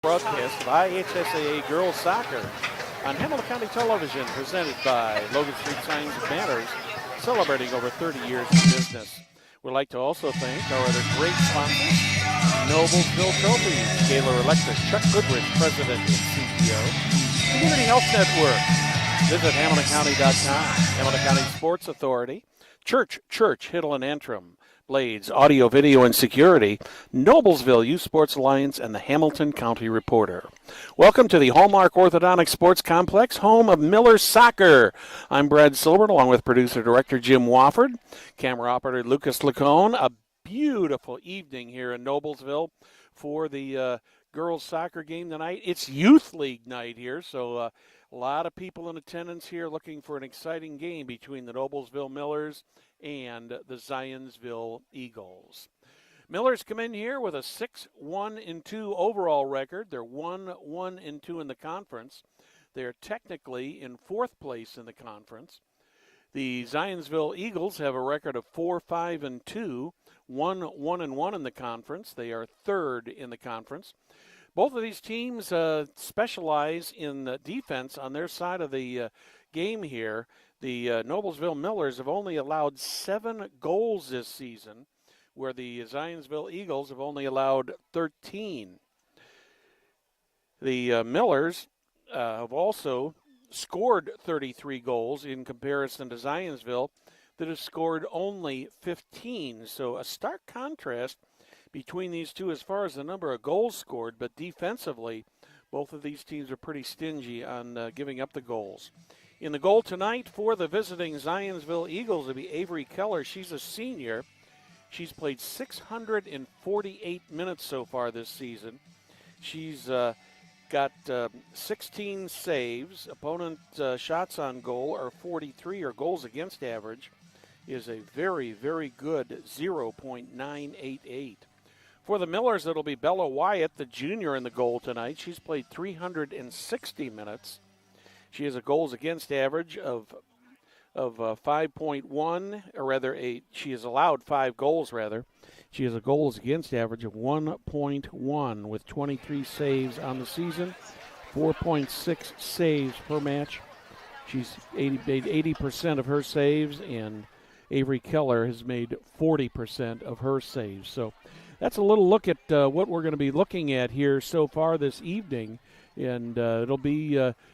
Broadcast of IHSAA Girls Soccer on Hamilton County Television, presented by Logan Street Signs and Banners, celebrating over 30 years in business. We'd like to also thank our other great sponsors, Noblesville Trophies, Gaylor Electric, Chuck Goodrich, President and CEO, Community Health Network. Visit HamiltonCounty.com, Hamilton County Sports Authority, Church, Hiddle and Antrim, Blades, Audio, Video, and Security, Noblesville Youth Sports Alliance, and the Hamilton County Reporter. Welcome to the Hallmark Orthodontic Sports Complex, home of Miller Soccer. I'm Brad Silbert, along with producer-director Jim Wofford, camera operator Lucas Lacone. A beautiful evening here in Noblesville for the girls' soccer game tonight. It's Youth League night here, so a lot of people in attendance here looking for an exciting game between the Noblesville Millers and the Zionsville Eagles. Millers come in here with a 6-1-2 overall record. They're 1-1-2 in the conference. They're technically in fourth place in the conference. The Zionsville Eagles have a record of 4-5-2, 1-1-1 in the conference. They are third in the conference. Both of these teams specialize in defense on their side of the game here. The Noblesville Millers have only allowed 7 goals this season, where the Zionsville Eagles have only allowed 13. The Millers have also scored 33 goals in comparison to Zionsville, that have scored only 15. So a stark contrast between these two as far as the number of goals scored, but defensively, both of these teams are pretty stingy on giving up the goals. In the goal tonight for the visiting Zionsville Eagles will be Avery Keller. She's a senior. She's played 648 minutes so far this season. She's got 16 saves. Opponent shots on goal are 43. Her goals against average is a very, very good 0.988. For the Millers, it'll be Bella Wyatt, the junior, in the goal tonight. She's played 360 minutes. She has a goals against average of 5.1, or rather, she has allowed 5 goals, rather. She has a goals against average of 1.1 with 23 saves on the season, 4.6 saves per match. She's made 80% of her saves, and Avery Keller has made 40% of her saves. So that's a little look at what we're going to be looking at here so far this evening. And it'll be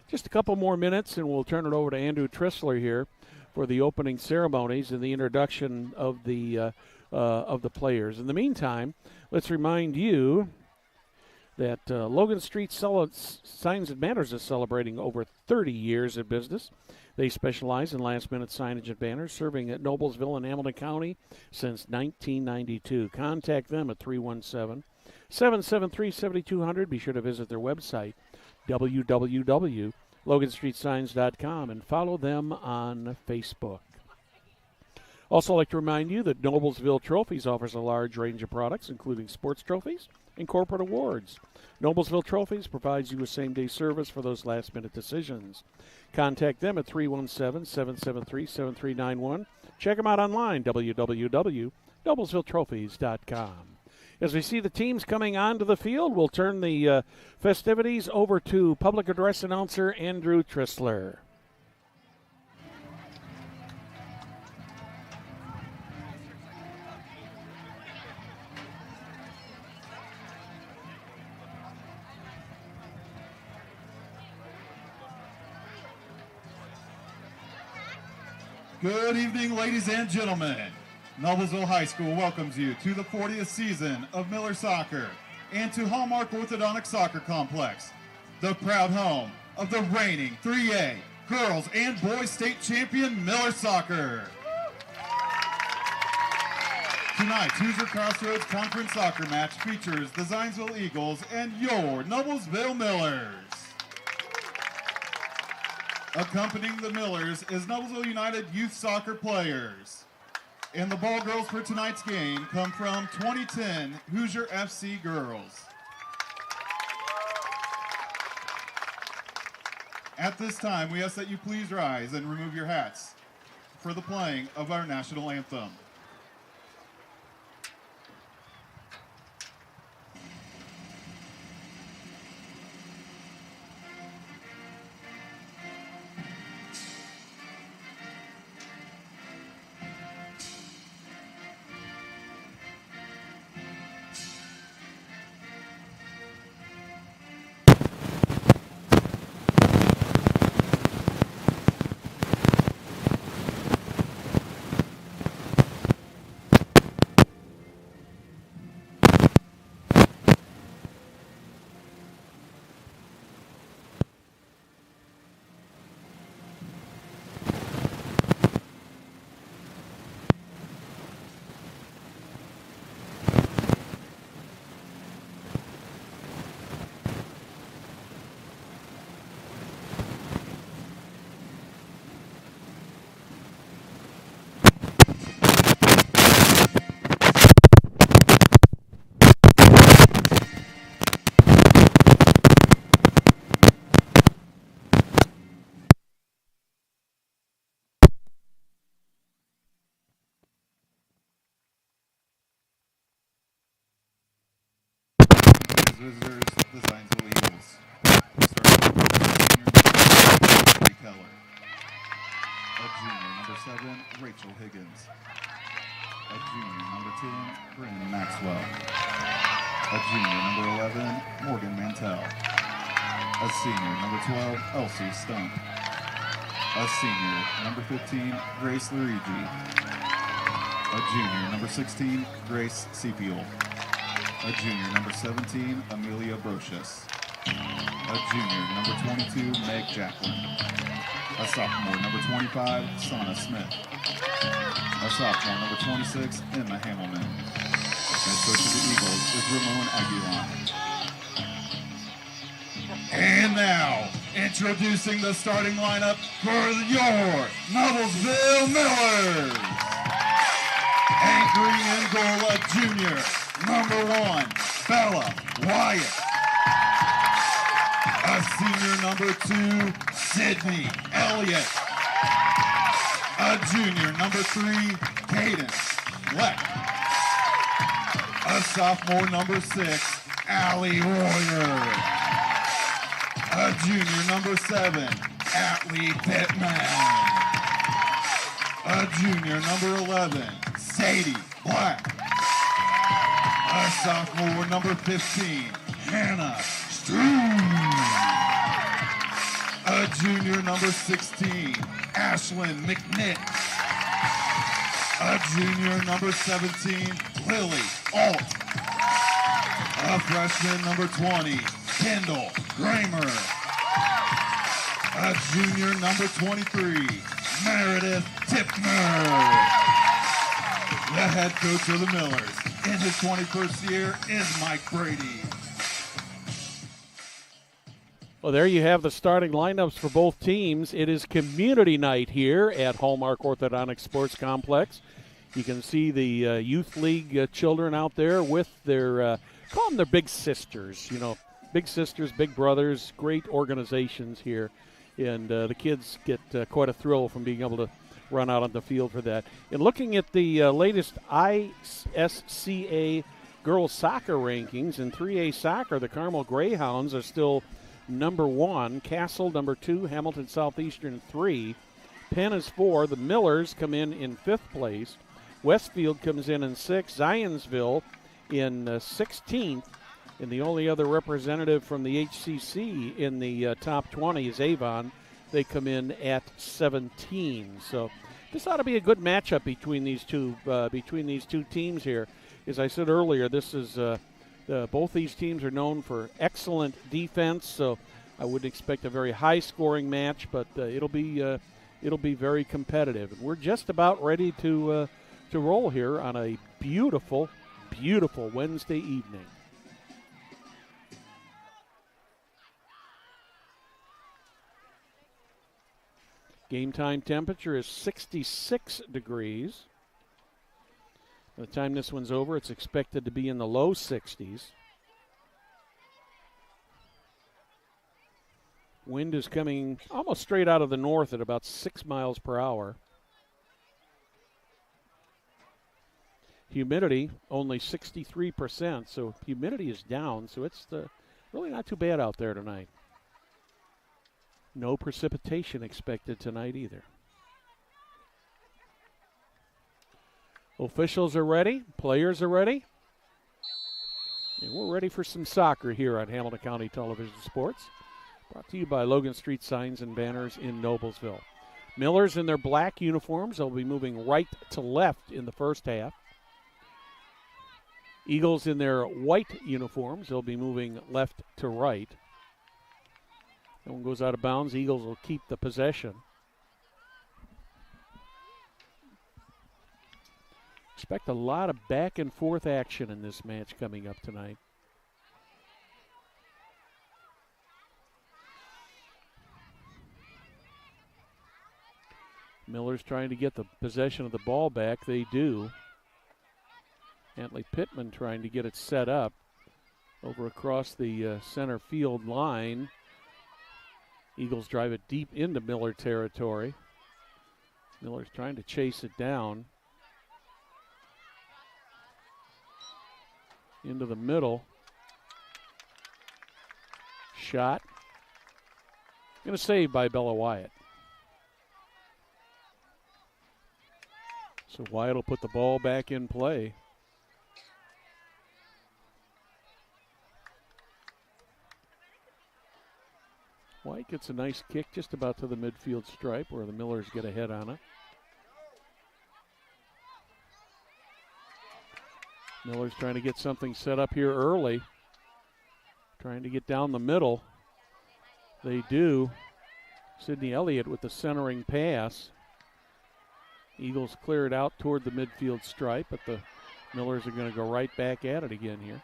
just a couple more minutes, and we'll turn it over to Andrew Trissler here for the opening ceremonies and the introduction of the players. In the meantime, let's remind you that Logan Street Signs and Banners is celebrating over 30 years of business. They specialize in last-minute signage and banners, serving at Noblesville and Hamilton County since 1992. Contact them at 317-773-7200. Be sure to visit their website, www.loganstreetsigns.com, and follow them on Facebook. Also, I'd like to remind you that Noblesville Trophies offers a large range of products, including sports trophies and corporate awards. Noblesville Trophies provides you with same-day service for those last-minute decisions. Contact them at 317-773-7391. Check them out online, www.noblesvilletrophies.com. As we see the teams coming onto the field, we'll turn the festivities over to public address announcer Andrew Trissler. Good evening, ladies and gentlemen. Noblesville High School welcomes you to the 40th season of Miller Soccer and to Hallmark Orthodontic Soccer Complex, the proud home of the reigning 3A girls and boys state champion Miller Soccer. Tonight's Hoosier Crossroads Conference Soccer match features the Zionsville Eagles and your Noblesville Millers. Accompanying the Millers is Noblesville United youth soccer players. And the ball girls for tonight's game come from 2010 Hoosier FC girls. At this time, we ask that you please rise and remove your hats for the playing of our national anthem. visitors, the Zionsville Eagles. Starting with Keller. A junior, number 7, Rachel Higgins. A junior, number 10, Brandon Maxwell. A junior, number 11, Morgan Mantell. A senior, number 12, Elsie Stump. A senior, number 15, Grace Luigi. A junior, number 16, Grace Sepiel. A junior, number 17, Amelia Brocious. A junior, number 22, Meg Jacqueline. A sophomore, number 25, Sana Smith. A sophomore, number 26, Emma Hamilman. Head coach of the Eagles is Ramon Aguilar. And now, introducing the starting lineup for your Noblesville Millers. Anchoring in goal, a junior, number 1, Bella Wyatt. A senior, number 2, Sydney Elliott. A junior, number 3, Cadence Fleck. A sophomore, number 6, Allie Royer. A junior, number 7, Atlee Pittman. A junior, number 11, Sadie Black. A sophomore, number 15, Hannah Stroom. A junior, number 16, Ashlyn McNitt. A junior, number 17, Lily Alt. A freshman, number 20, Kendall Kramer. A junior, number 23, Meredith Tipner. The head coach of the Millers in his 21st year is Mike Brady. Well, there you have the starting lineups for both teams. It is community night here at Hallmark Orthodontic Sports Complex. You can see the Youth League children out there with their, call them their big sisters, you know, big sisters, big brothers, great organizations here. And the kids get quite a thrill from being able to run out on the field for that. And looking at the latest ISCA girls soccer rankings, in 3A soccer, the Carmel Greyhounds are still number 1, Castle number 2, Hamilton Southeastern 3, Penn is 4, the Millers come in 5th place, Westfield comes in 6th, Zionsville in 16th, and the only other representative from the HCC in the top 20 is Avon. They come in at 17. So this ought to be a good matchup between these two teams here. As I said earlier, this is both these teams are known for excellent defense, so I would expect a very high-scoring match, but it'll be very competitive. And we're just about ready to roll here on a beautiful, beautiful Wednesday evening. Game time temperature is 66 degrees. By the time this one's over, it's expected to be in the low 60s. Wind is coming almost straight out of the north at about 6 miles per hour. Humidity only 63%, so humidity is down, so it's really not too bad out there tonight. No precipitation expected tonight either. Officials are ready. Players are ready. And we're ready for some soccer here on Hamilton County Television Sports. Brought to you by Logan Street Signs and Banners in Noblesville. Millers in their black uniforms. They'll be moving right to left in the first half. Eagles in their white uniforms. They'll be moving left to right. That one goes out of bounds. Eagles will keep the possession. Expect a lot of back and forth action in this match coming up tonight. Miller's trying to get the possession of the ball back. They do. Atlee Pittman trying to get it set up over across the center field line. Eagles drive it deep into Miller territory. Miller's trying to chase it down. Into the middle. shot. Going to save by Bella Wyatt. So Wyatt will put the ball back in play. White gets a nice kick just about to the midfield stripe where the Millers get a head on it. Miller's trying to get something set up here early. Trying to get down the middle. They do. Sydney Elliott with the centering pass. Eagles clear it out toward the midfield stripe, but the Millers are going to go right back at it again here.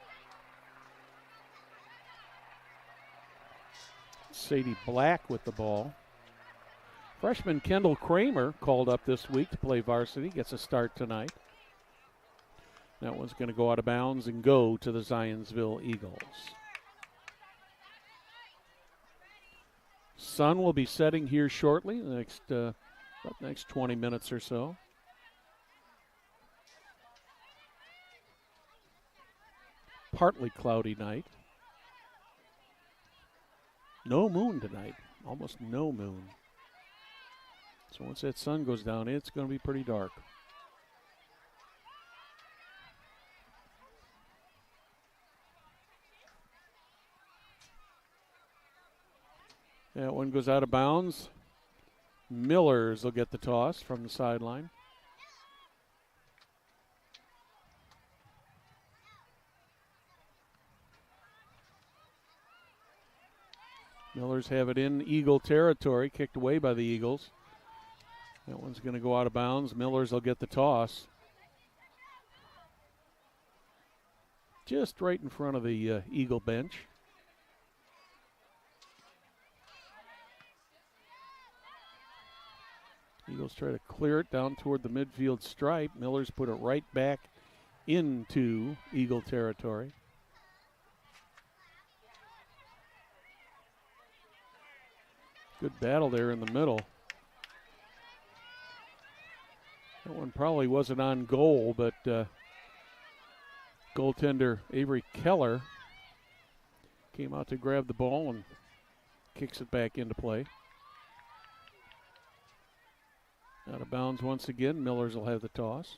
Sadie Black with the ball. Freshman Kendall Kramer called up this week to play varsity. Gets a start tonight. That one's going to go out of bounds and go to the Zionsville Eagles. Sun will be setting here shortly, the next 20 minutes or so. Partly cloudy night. No moon tonight, almost no moon. So once that sun goes down, it's going to be pretty dark. That one goes out of bounds. Millers will get the toss from the sideline. Millers have it in Eagle territory, kicked away by the Eagles. That one's going to go out of bounds. Millers will get the toss. Just right in front of the Eagle bench. Eagles try to clear it down toward the midfield stripe. Millers put it right back into Eagle territory. Good battle there in the middle. That one probably wasn't on goal, but goaltender Avery Keller came out to grab the ball and kicks it back into play. Out of bounds once again. Millers will have the toss.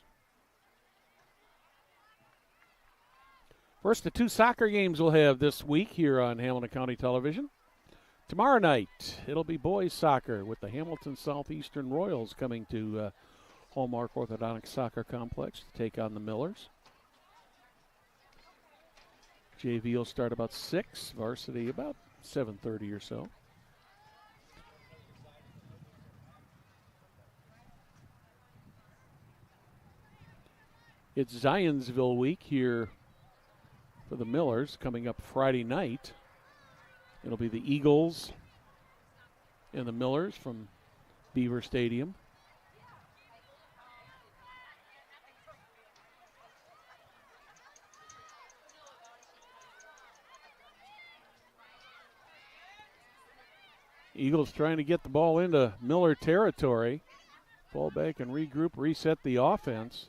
First of two soccer games we'll have this week here on Hamilton County Television. Tomorrow night, it'll be boys soccer with the Hamilton Southeastern Royals coming to Hallmark Orthodontic Soccer Complex to take on the Millers. JV will start about 6, varsity about 7:30 or so. It's Zionsville week here for the Millers coming up Friday night. It'll be the Eagles and the Millers from Beaver Stadium. Eagles trying to get the ball into Miller territory. Fall back and regroup, reset the offense.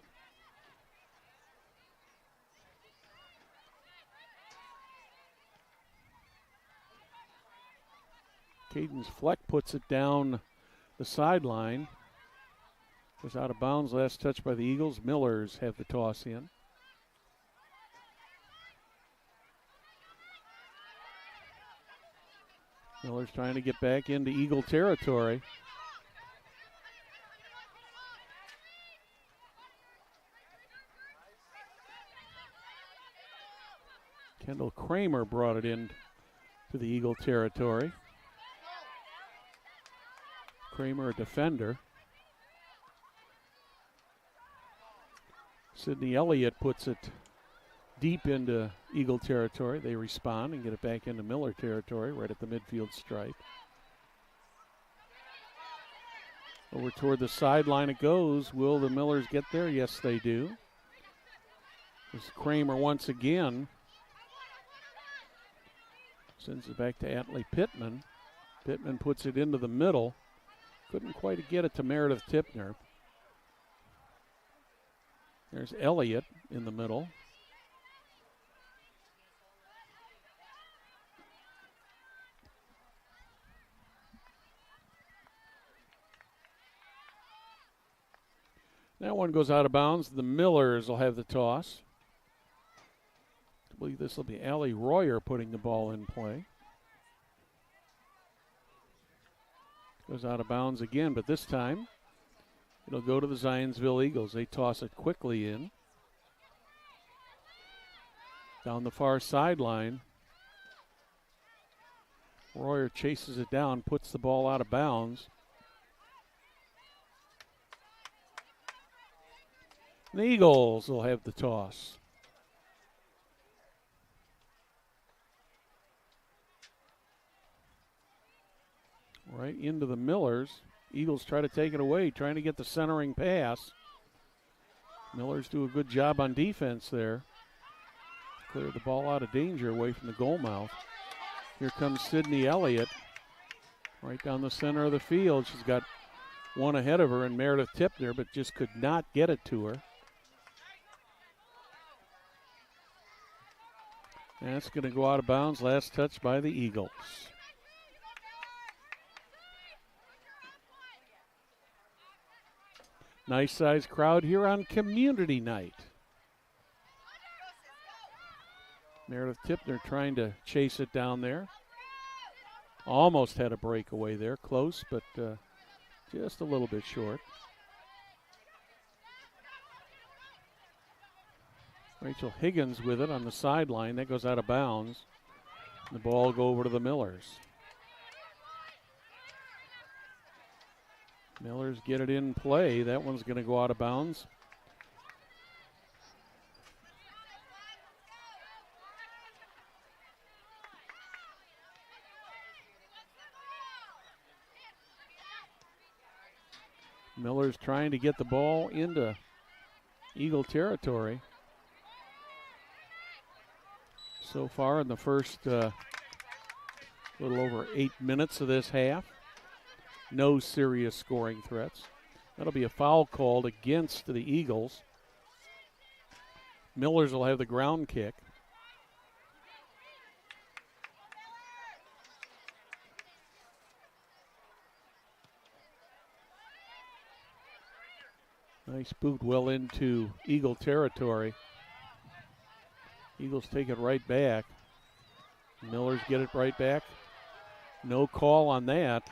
Cadence Fleck puts it down the sideline. Was out of bounds, last touch by the Eagles. Millers have the toss in. Millers trying to get back into Eagle territory. Kendall Kramer brought it in to the Eagle territory. Kramer, a defender. Sydney Elliott puts it deep into Eagle territory. They respond and get it back into Miller territory right at the midfield stripe. Over toward the sideline it goes. Will the Millers get there? Yes, they do. It's Kramer once again. Sends it back to Atlee Pittman. Pittman puts it into the middle. Couldn't quite get it to Meredith Tipner. There's Elliott in the middle. one goes out of bounds. The Millers will have the toss. I believe this will be Allie Royer putting the ball in play. Goes out of bounds again, but this time it'll go to the Zionsville Eagles. They toss it quickly in. Down the far sideline. Royer chases it down, puts the ball out of bounds. The Eagles will have the toss. Right into the Millers. Eagles try to take it away, trying to get the centering pass. Millers do a good job on defense there. Clear the ball out of danger away from the goal mouth. Here comes Sydney Elliott. Right down the center of the field. She's got one ahead of her in Meredith Tipner, but just could not get it to her. And it's going to go out of bounds. Last touch by the Eagles. Nice sized crowd here on community night. Meredith Tipner trying to chase it down there. Almost had a breakaway there. Close, but just a little bit short. Rachel Higgins with it on the sideline. That goes out of bounds. The ball will go over to the Millers. Millers get it in play. That one's going to go out of bounds. Millers trying to get the ball into Eagle territory. So far in the first little over 8 minutes of this half. No serious scoring threats. That'll be a foul called against the Eagles. Millers will have the ground kick. Nice boot well into Eagle territory. Eagles take it right back. Millers get it right back. No call on that.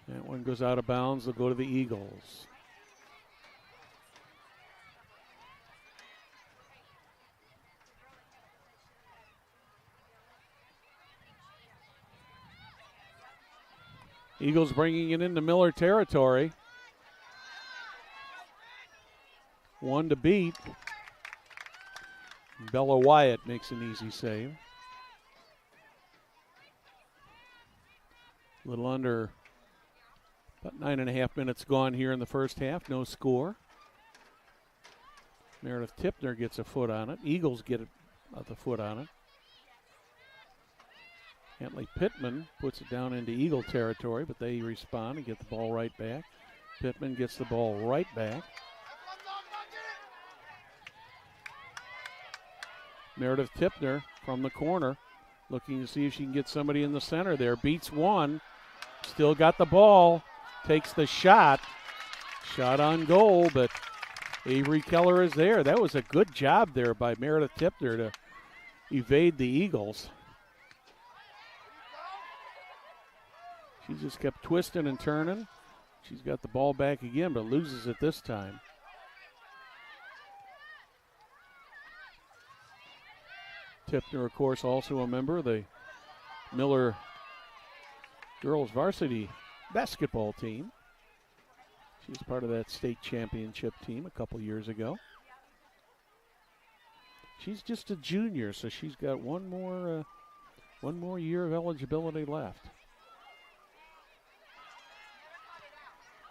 That one goes out of bounds. They'll go to the Eagles. Eagles bringing it into Miller territory. One to beat. Bella Wyatt makes an easy save. A little under about 9.5 minutes gone here in the first half. No score. Meredith Tipner gets a foot on it. Eagles get the foot on it. Hentley Pittman puts it down into Eagle territory, but they respond and get the ball right back. Pittman gets the ball right back. Meredith Tipner from the corner, looking to see if she can get somebody in the center there. Beats one. Still got the ball. Takes the shot. Shot on goal, but Avery Keller is there. That was a good job there by Meredith Tipner to evade the Eagles. She just kept twisting and turning. She's got the ball back again, but loses it this time. Tipner, of course, also a member of the Miller girls varsity basketball team. She was part of that state championship team a couple years ago. She's just a junior, so she's got one more year of eligibility left.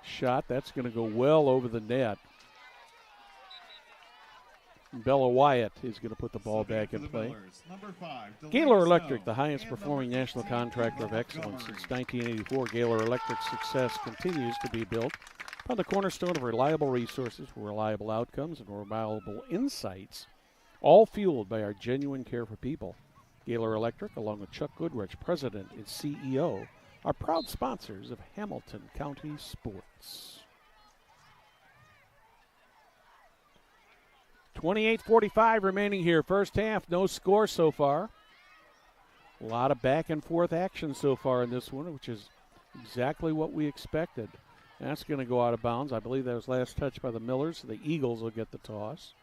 Shot, that's going to go well over the net. Bella Wyatt is going to put the ball back in play. Gaylor Electric, the highest performing national contractor of excellence since 1984. Gaylor Electric's success continues to be built upon the cornerstone of reliable resources, reliable outcomes, and reliable insights, all fueled by our genuine care for people. Gaylor Electric, along with Chuck Goodrich, President and CEO, are proud sponsors of Hamilton County Sports. 28:45 remaining here. First half, no score so far. A lot of back and forth action so far in this one, which is exactly what we expected. That's going to go out of bounds. I believe that was last touched by the Millers. The Eagles will get the toss.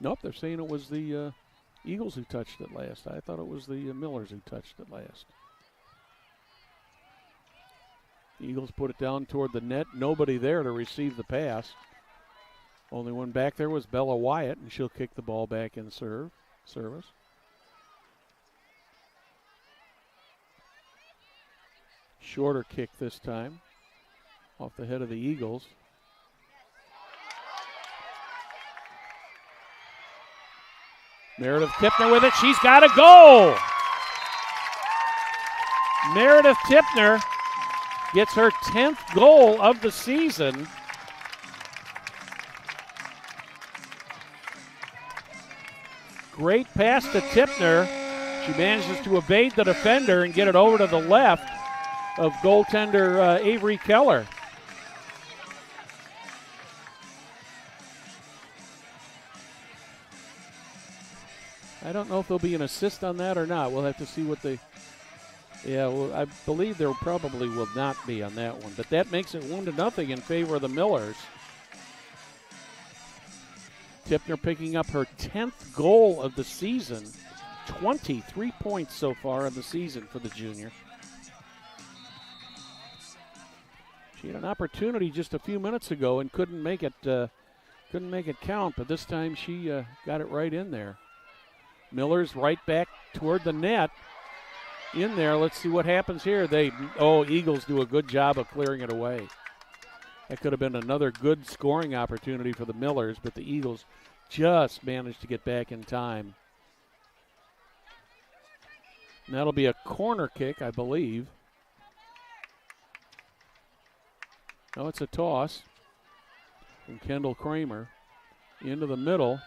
Nope, they're saying it was the Eagles who touched it last. I thought it was the Millers who touched it last. The Eagles put it down toward the net. Nobody there to receive the pass. Only one back there was Bella Wyatt, and she'll kick the ball back in service. Shorter kick this time, off the head of the Eagles. Meredith Tipner with it. She's got a goal. Meredith Tipner gets her 10th goal of the season. Great pass to Tipner. She manages to evade the defender and get it over to the left of goaltender Avery Keller. I don't know if there'll be an assist on that or not. We'll have to see what they... Yeah, well, I believe there probably will not be on that one. But that makes it 1-0 in favor of the Millers. Tipner picking up her 10th goal of the season. 23 points so far in the season for the junior. She had an opportunity just a few minutes ago and couldn't make it count, but this time she got it right in there. Miller's right back toward the net. In there, let's see what happens here. Eagles do a good job of clearing it away. That could have been another good scoring opportunity for the Millers, but the Eagles just managed to get back in time. And that'll be a corner kick, I believe. No, it's a toss from Kendall Kramer into the middle.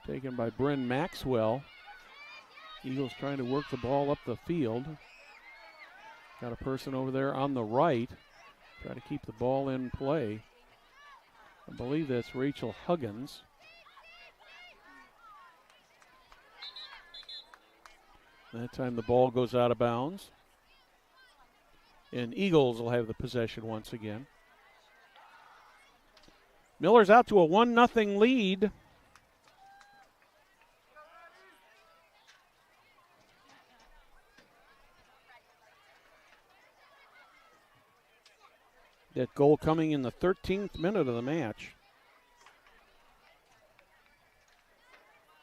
Taken by Bryn Maxwell. Eagles trying to work the ball up the field. Got a person over there on the right. Try to keep the ball in play. I believe that's Rachel Huggins. That time the ball goes out of bounds. And Eagles will have the possession once again. Miller's out to a 1-0 lead. That goal coming in the 13th minute of the match.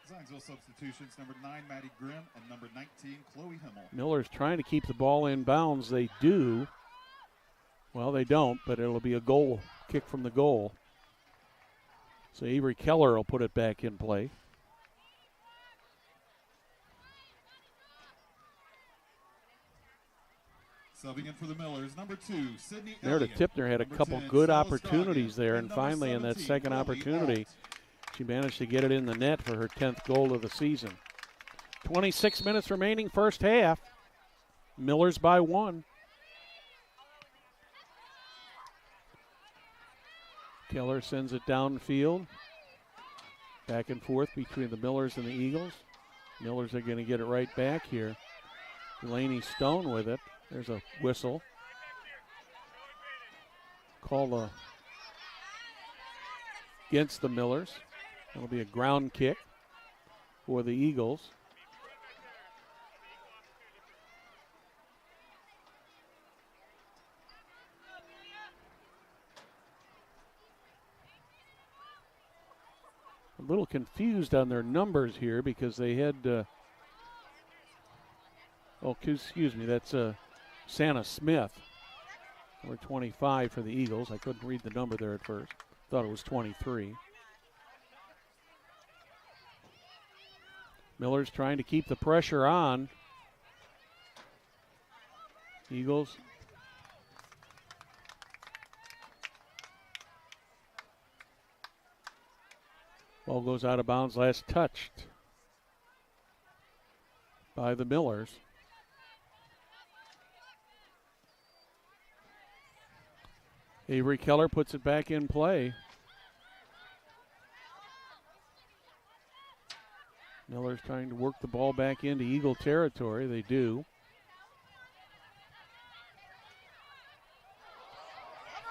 Zionsville substitutions, number 9, Maddie Grimm, and number 19, Chloe Himmel. Miller's trying to keep the ball in bounds. They do. Well, they don't, but it'll be a goal, kick from the goal. So Avery Keller will put it back in play. Subbing in for the Millers, number 2, Sydney Meredith Elliott. Tipner had a Number couple 10, good Stella opportunities Stragan. there, and number finally in that 17, second Chloe opportunity, Alt. she managed to get it in the net for her 10th goal of the season. 26 minutes remaining, first half. Millers by 1. Keller sends it downfield. Back and forth between the Millers and the Eagles. Millers are going to get it right back here. Delaney Stone with it. There's a whistle. Call against the Millers. That'll be a ground kick for the Eagles. A little confused on their numbers here because they had, excuse me, that's Santa Smith, number 25 for the Eagles. I couldn't read the number there at first. Thought it was 23. Miller's trying to keep the pressure on. Eagles. Ball goes out of bounds, last touched by the Millers. Avery Keller puts it back in play. Miller's trying to work the ball back into Eagle territory. They do.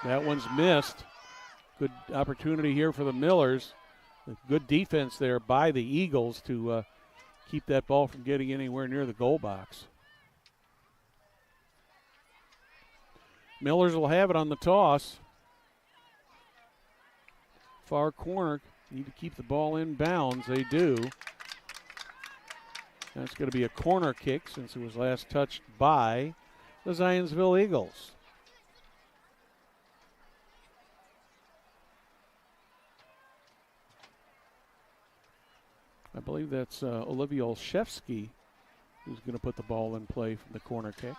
That one's missed. Good opportunity here for the Millers. Good defense there by the Eagles to keep that ball from getting anywhere near the goal box. Millers will have it on the toss. Far corner. Need to keep the ball in bounds. They do. That's going to be a corner kick since it was last touched by the Zionsville Eagles. I believe that's Olivia Olszewski who's going to put the ball in play from the corner kick.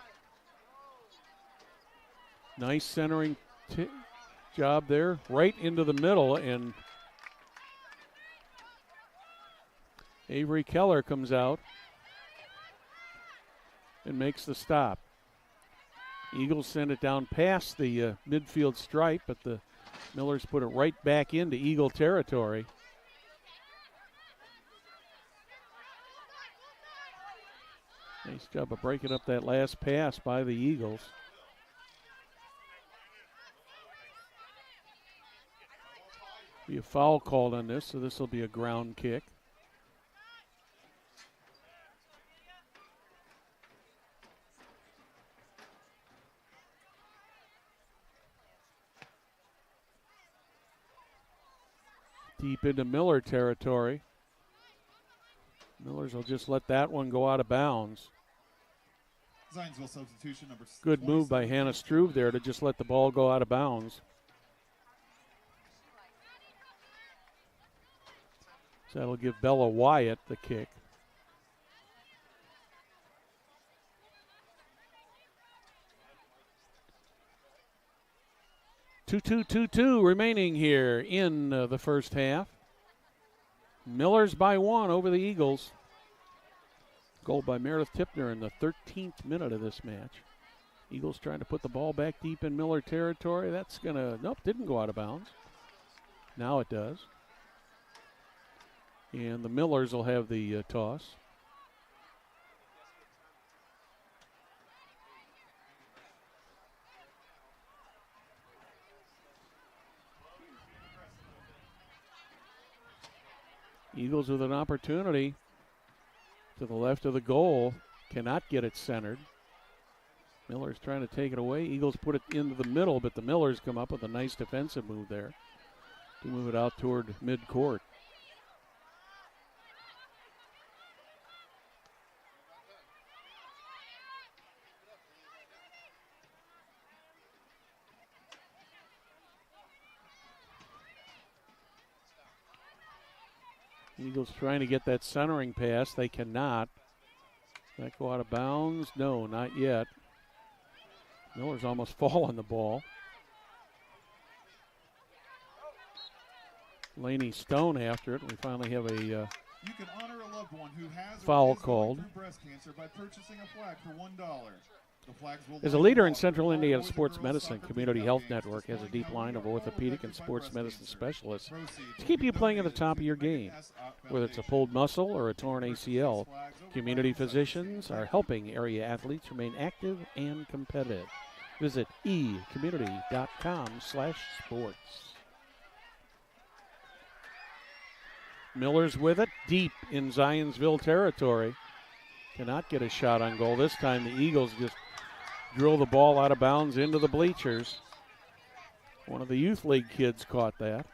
Nice centering job there, right into the middle, and Avery Keller comes out and makes the stop. Eagles send it down past the midfield stripe, but the Millers put it right back into Eagle territory. Nice job of breaking up that last pass by the Eagles. Be a foul called on this, so this will be a ground kick. Deep into Miller territory. Millers will just let that one go out of bounds. Zionsville substitution number. Good move by Hannah Struve there to just let the ball go out of bounds. So that'll give Bella Wyatt the kick. Two remaining here in the first half. Millers by 1 over the Eagles. Goal by Meredith Tipner in the 13th minute of this match. Eagles trying to put the ball back deep in Miller territory. That's going to, nope, didn't go out of bounds. Now it does. And the Millers will have the toss. Eagles with an opportunity to the left of the goal. Cannot get it centered. Miller's trying to take it away. Eagles put it into the middle, but the Millers come up with a nice defensive move there to move it out toward midcourt. Eagles trying to get that centering pass. They cannot. Does that go out of bounds? No, not yet. Miller's almost fall on the ball. Laney Stone after it. We finally have a you can honor a loved one who has foul called. Breast cancer by purchasing a flag for $1. As a leader in Central Indiana sports medicine, Community Health Network has a deep line of orthopedic and sports medicine specialists to keep you playing at the top of your game. Whether it's a pulled muscle or a torn ACL, community physicians are helping area athletes remain active and competitive. Visit ecommunity.com/sports. Miller's with it, deep in Zionsville territory. Cannot get a shot on goal. This time the Eagles just drill the ball out of bounds into the bleachers. One of the youth league kids caught that.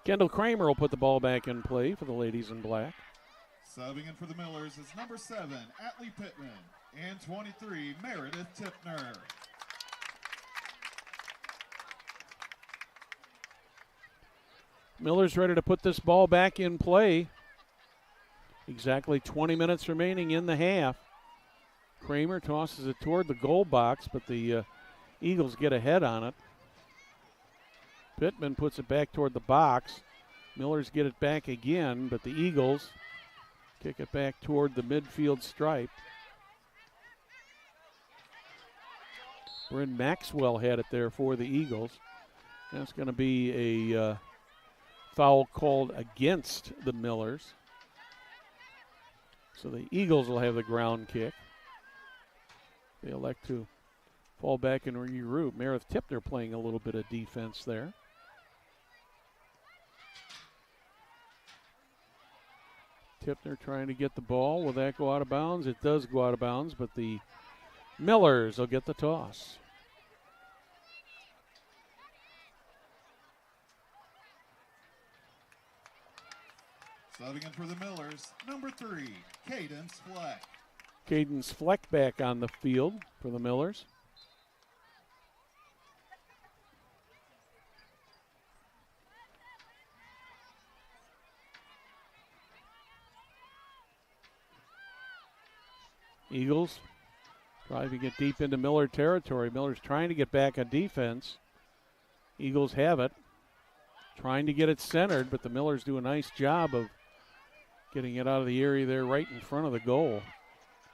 Kendall Kramer will put the ball back in play for the ladies in black. Subbing in for the Millers is number 7, Atlee Pittman, and 23, Meredith Tipner. Miller's ready to put this ball back in play. Exactly 20 minutes remaining in the half. Kramer tosses it toward the goal box, but the Eagles get ahead on it. Pittman puts it back toward the box. Millers get it back again, but the Eagles Kick it back toward the midfield stripe. Bryn Maxwell had it there for the Eagles. That's going to be a foul called against the Millers. So the Eagles will have the ground kick. They elect to fall back and regroup. Meredith Tipner playing a little bit of defense there. Tipner trying to get the ball. Will that go out of bounds? It does go out of bounds, but the Millers will get the toss. Subbing in for the Millers, number 3, Cadence Fleck. Cadence Fleck back on the field for the Millers. Eagles trying to get deep into Miller territory. Miller's trying to get back on defense. Eagles have it. Trying to get it centered, but the Millers do a nice job of getting it out of the area there right in front of the goal.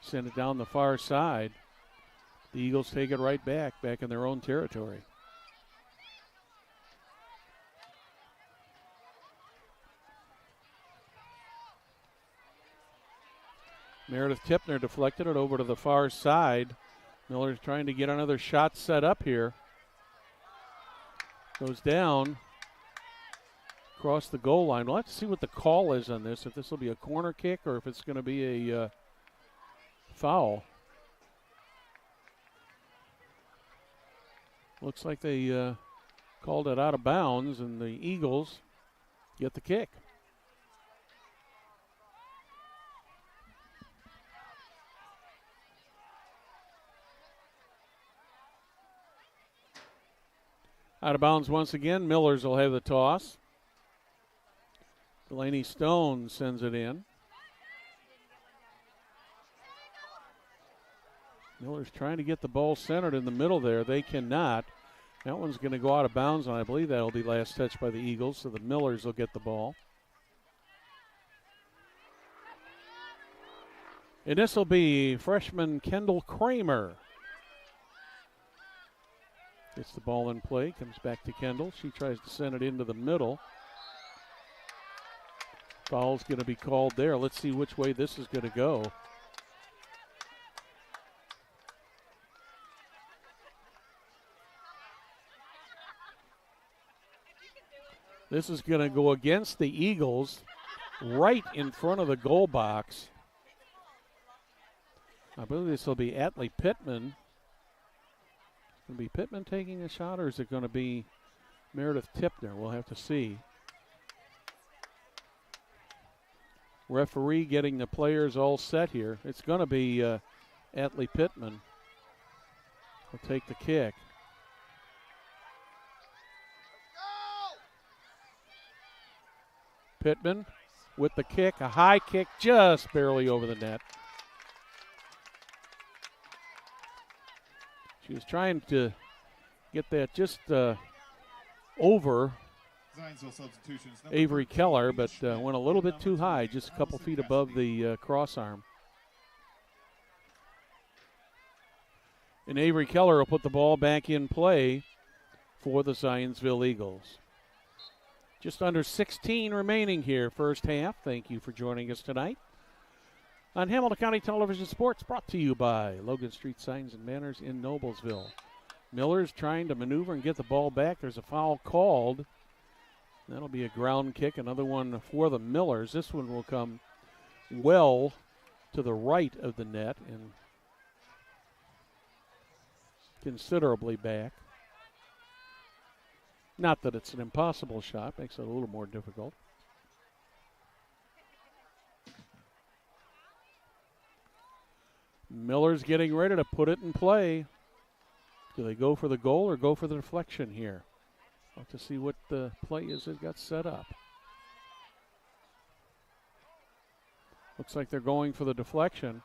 Send it down the far side. The Eagles take it right back in their own territory. Meredith Tipner deflected it over to the far side. Miller's trying to get another shot set up here. Goes down across the goal line. We'll have to see what the call is on this, if this will be a corner kick or if it's going to be a foul. Looks like they called it out of bounds, and the Eagles get the kick. Out of bounds once again. Millers will have the toss. Delaney Stone sends it in. Miller's trying to get the ball centered in the middle there. They cannot. That one's going to go out of bounds, and I believe that'll be last touch by the Eagles, so the Millers will get the ball. And this will be freshman Kendall Kramer. Gets the ball in play, comes back to Kendall. She tries to send it into the middle. Foul's going to be called there. Let's see which way this is going to go. This is going to go against the Eagles right in front of the goal box. I believe this will be Atlee Pittman. Going to be Pittman taking a shot, or is it going to be Meredith Tipner? We'll have to see. Referee getting the players all set here. It's going to be Atlee Pittman. Will take the kick. Pittman with the kick, a high kick just barely over the net. She was trying to get that just over Zionsville substitutions. Avery Keller, but went a little bit too high, just a couple feet above the crossarm. And Avery Keller will put the ball back in play for the Zionsville Eagles. Just under 16 remaining here, first half. Thank you for joining us tonight on Hamilton County Television Sports, brought to you by Logan Street Signs and Banners in Noblesville. Miller's trying to maneuver and get the ball back. There's a foul called. That'll be a ground kick, another one for the Millers. This one will come well to the right of the net and considerably back. Not that it's an impossible shot, makes it a little more difficult. Miller's getting ready to put it in play. Do they go for the goal or go for the deflection here? We'll have to see what the play is that got set up. Looks like they're going for the deflection.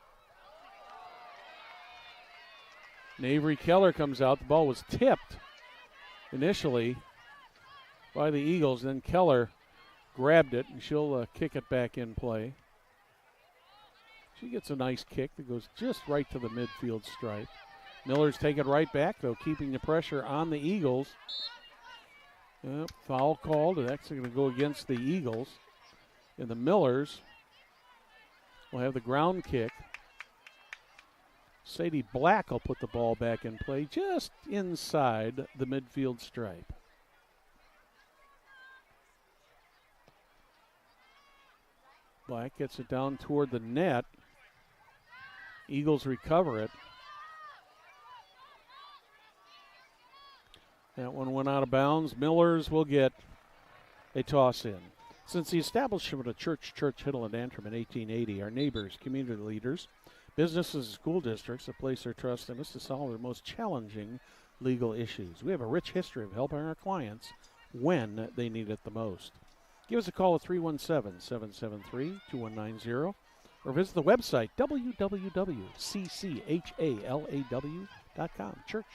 And Avery Keller comes out. The ball was tipped initially by the Eagles. Then Keller grabbed it, and she'll kick it back in play. She gets a nice kick that goes just right to the midfield stripe. Millers take it right back, though, keeping the pressure on the Eagles. Yep, foul called, and that's going to go against the Eagles. And the Millers will have the ground kick. Sadie Black will put the ball back in play just inside the midfield stripe. Black gets it down toward the net. Eagles recover it. That one went out of bounds. Millers will get a toss in. Since the establishment of Church, Hiddle, and Antrim in 1880, our neighbors, community leaders, businesses, and school districts have placed their trust in us to solve their most challenging legal issues. We have a rich history of helping our clients when they need it the most. Give us a call at 317-773-2190 or visit the website www.cchalaw.com. Church,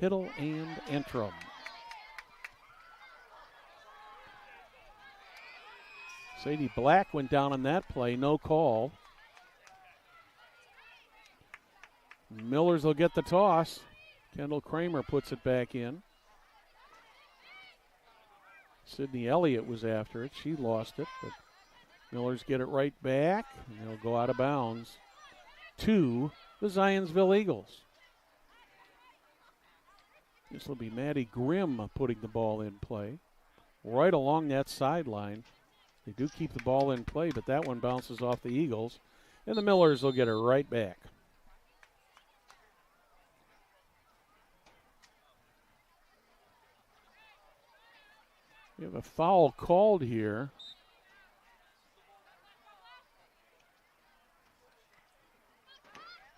Hiddle, and Antrim. Sadie Black went down on that play, no call. Millers will get the toss. Kendall Kramer puts it back in. Sydney Elliott was after it. She lost it, but Millers get it right back, and they'll go out of bounds to the Zionsville Eagles. This will be Maddie Grimm putting the ball in play. Right along that sideline. They do keep the ball in play, but that one bounces off the Eagles, and the Millers will get it right back. We have a foul called here.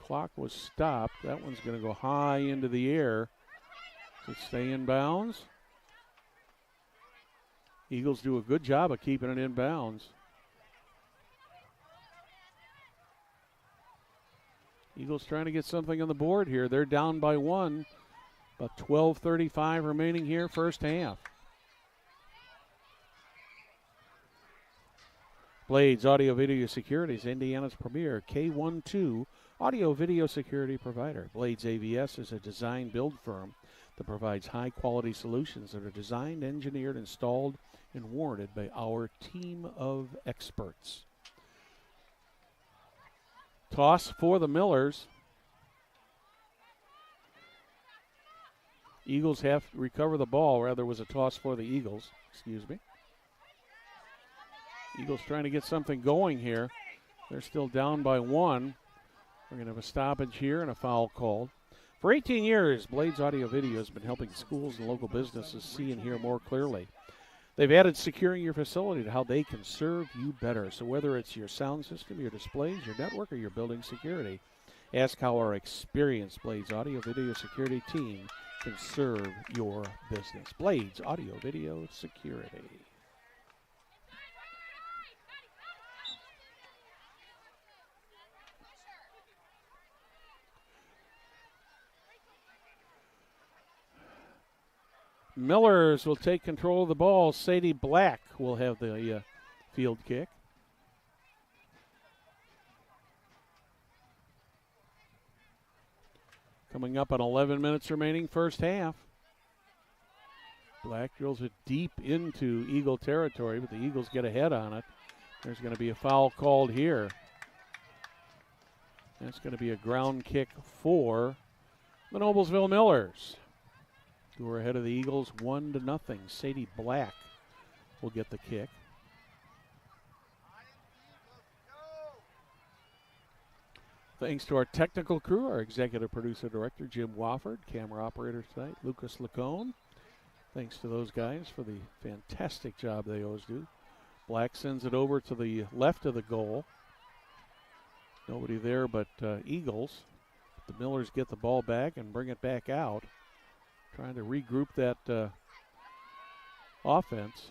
Clock was stopped. That one's going to go high into the air. Does it stay in bounds? Eagles do a good job of keeping it in bounds. Eagles trying to get something on the board here. They're down by one. About 12:35 remaining here, first half. Blades Audio Video Security is Indiana's premier K12 audio video security provider. Blades AVS is a design build firm that provides high-quality solutions that are designed, engineered, installed, and warranted by our team of experts. Toss for the Millers. Eagles have to recover the ball. Rather, was a toss for the Eagles. Excuse me. Eagles trying to get something going here. They're still down by one. We're going to have a stoppage here and a foul called. For 18 years, Blades Audio Video has been helping schools and local businesses see and hear more clearly. They've added securing your facility to how they can serve you better. So whether it's your sound system, your displays, your network, or your building security, ask how our experienced Blades Audio Video Security team can serve your business. Blades Audio Video Security. Millers will take control of the ball. Sadie Black will have the field kick. Coming up on 11 minutes remaining, first half. Black drills it deep into Eagle territory, but the Eagles get ahead on it. There's going to be a foul called here. That's going to be a ground kick for the Noblesville Millers, who are ahead of the Eagles 1-0. Sadie Black will get the kick. Thanks to our technical crew, our executive producer director, Jim Wofford, camera operator tonight, Lucas Lacone. Thanks to those guys for the fantastic job they always do. Black sends it over to the left of the goal. Nobody there but Eagles. The Millers get the ball back and bring it back out. Trying to regroup that offense.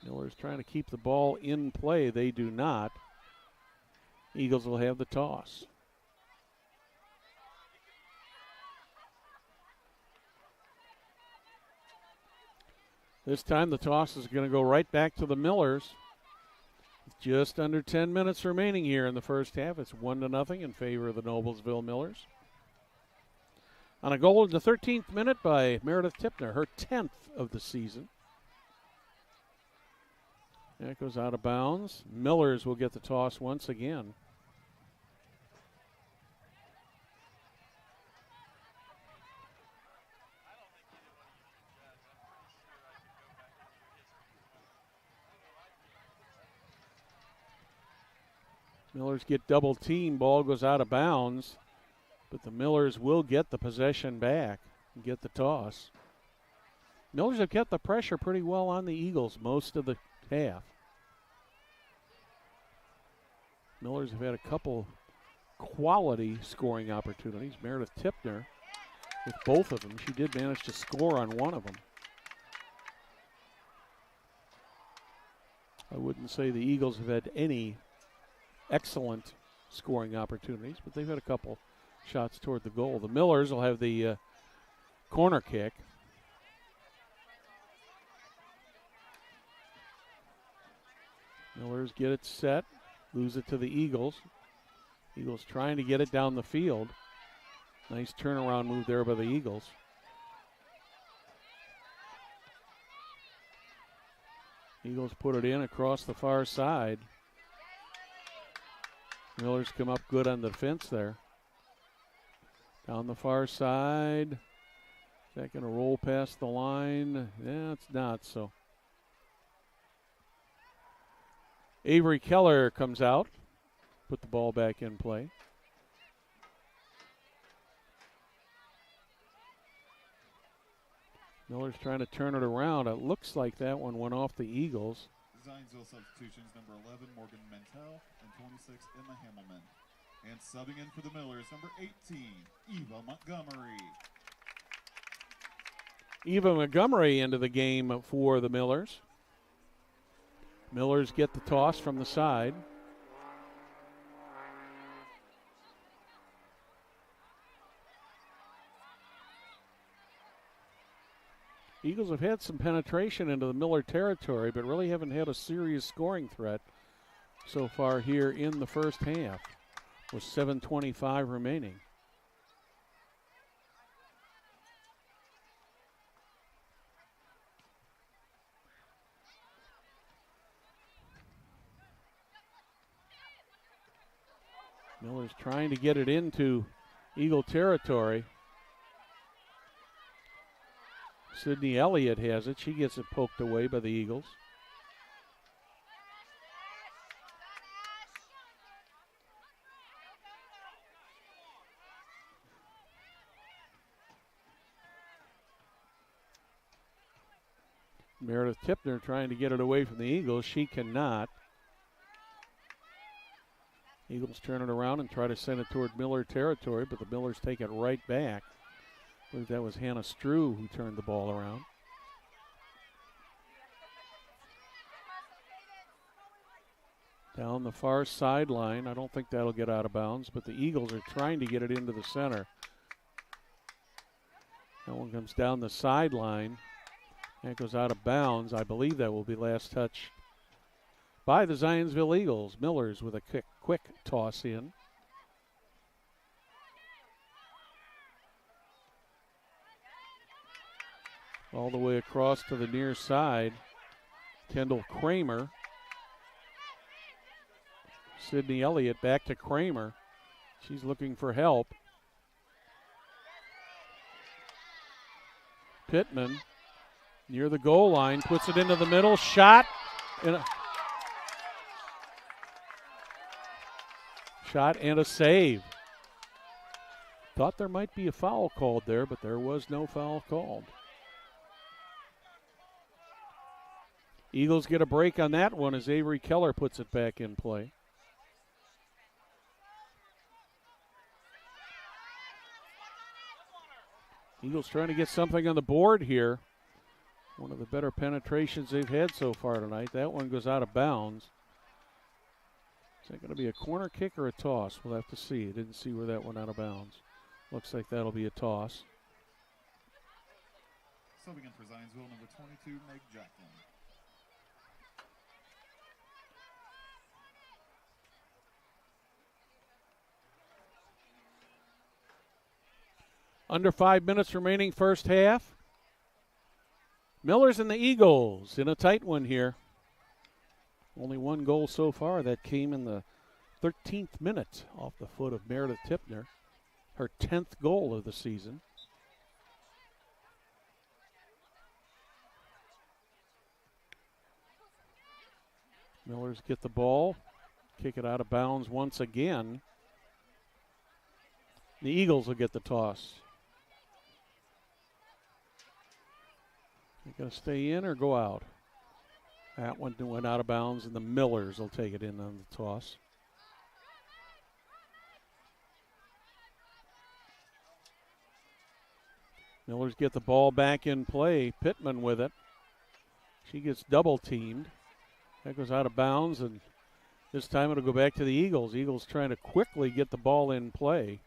Millers trying to keep the ball in play. They do not. Eagles will have the toss. This time the toss is going to go right back to the Millers. Just under 10 minutes remaining here in the first half. It's 1-0 in favor of the Noblesville Millers. On a goal in the 13th minute by Meredith Tipner, her 10th of the season. That goes out of bounds. Millers will get the toss once again. Millers get double team. Ball goes out of bounds, but the Millers will get the possession back and get the toss. Millers have kept the pressure pretty well on the Eagles most of the half. Millers have had a couple quality scoring opportunities. Meredith Tipner with both of them. She did manage to score on one of them. I wouldn't say the Eagles have had any excellent scoring opportunities, but they've had a couple shots toward the goal. The Millers will have the corner kick. Millers get it set, lose it to the Eagles. Eagles trying to get it down the field. Nice turnaround move there by the Eagles. Eagles put it in across the far side. Millers come up good on the defense there. Down the far side. Is that going to roll past the line? Yeah, it's not, so. Avery Keller comes out. Put the ball back in play. Miller's trying to turn it around. It looks like that one went off the Eagles. Zionsville substitutions, number 11, Morgan Mentel, and 26, Emma Hammelman. And subbing in for the Millers, number 18, Eva Montgomery. Eva Montgomery into the game for the Millers. Millers get the toss from the side. Eagles have had some penetration into the Miller territory, but really haven't had a serious scoring threat so far here in the first half, with 7:25 remaining. Miller's trying to get it into Eagle territory. Sydney Elliott has it. She gets it poked away by the Eagles. Meredith Tipner trying to get it away from the Eagles. She cannot. Eagles turn it around and try to send it toward Miller territory, but the Millers take it right back. I believe that was Hannah Strew who turned the ball around. Down the far sideline. I don't think that'll get out of bounds, but the Eagles are trying to get it into the center. That one comes down the sideline. That goes out of bounds. I believe that will be last touch by the Zionsville Eagles. Millers with a quick toss in. All the way across to the near side. Kendall Kramer. Sydney Elliott back to Kramer. She's looking for help. Pittman near the goal line, puts it into the middle. Shot. Shot and a save. Thought there might be a foul called there, but there was no foul called. Eagles get a break on that one as Avery Keller puts it back in play. Eagles trying to get something on the board here. One of the better penetrations they've had so far tonight. That one goes out of bounds. Is that going to be a corner kick or a toss? We'll have to see. I didn't see where that went out of bounds. Looks like that'll be a toss. Subbing in for Zionsville, number 22, Meg Jacqueline. Under 5 minutes remaining first half. Millers and the Eagles in a tight one here. Only one goal so far. That came in the 13th minute off the foot of Meredith Tipner. Her 10th goal of the season. Millers get the ball. Kick it out of bounds once again. The Eagles will get the toss. They're going to stay in or go out. That one went out of bounds, and the Millers will take it in on the toss. Millers get the ball back in play. Pittman with it. She gets double teamed. That goes out of bounds, and this time it'll go back to the Eagles. Eagles trying to quickly get the ball in play.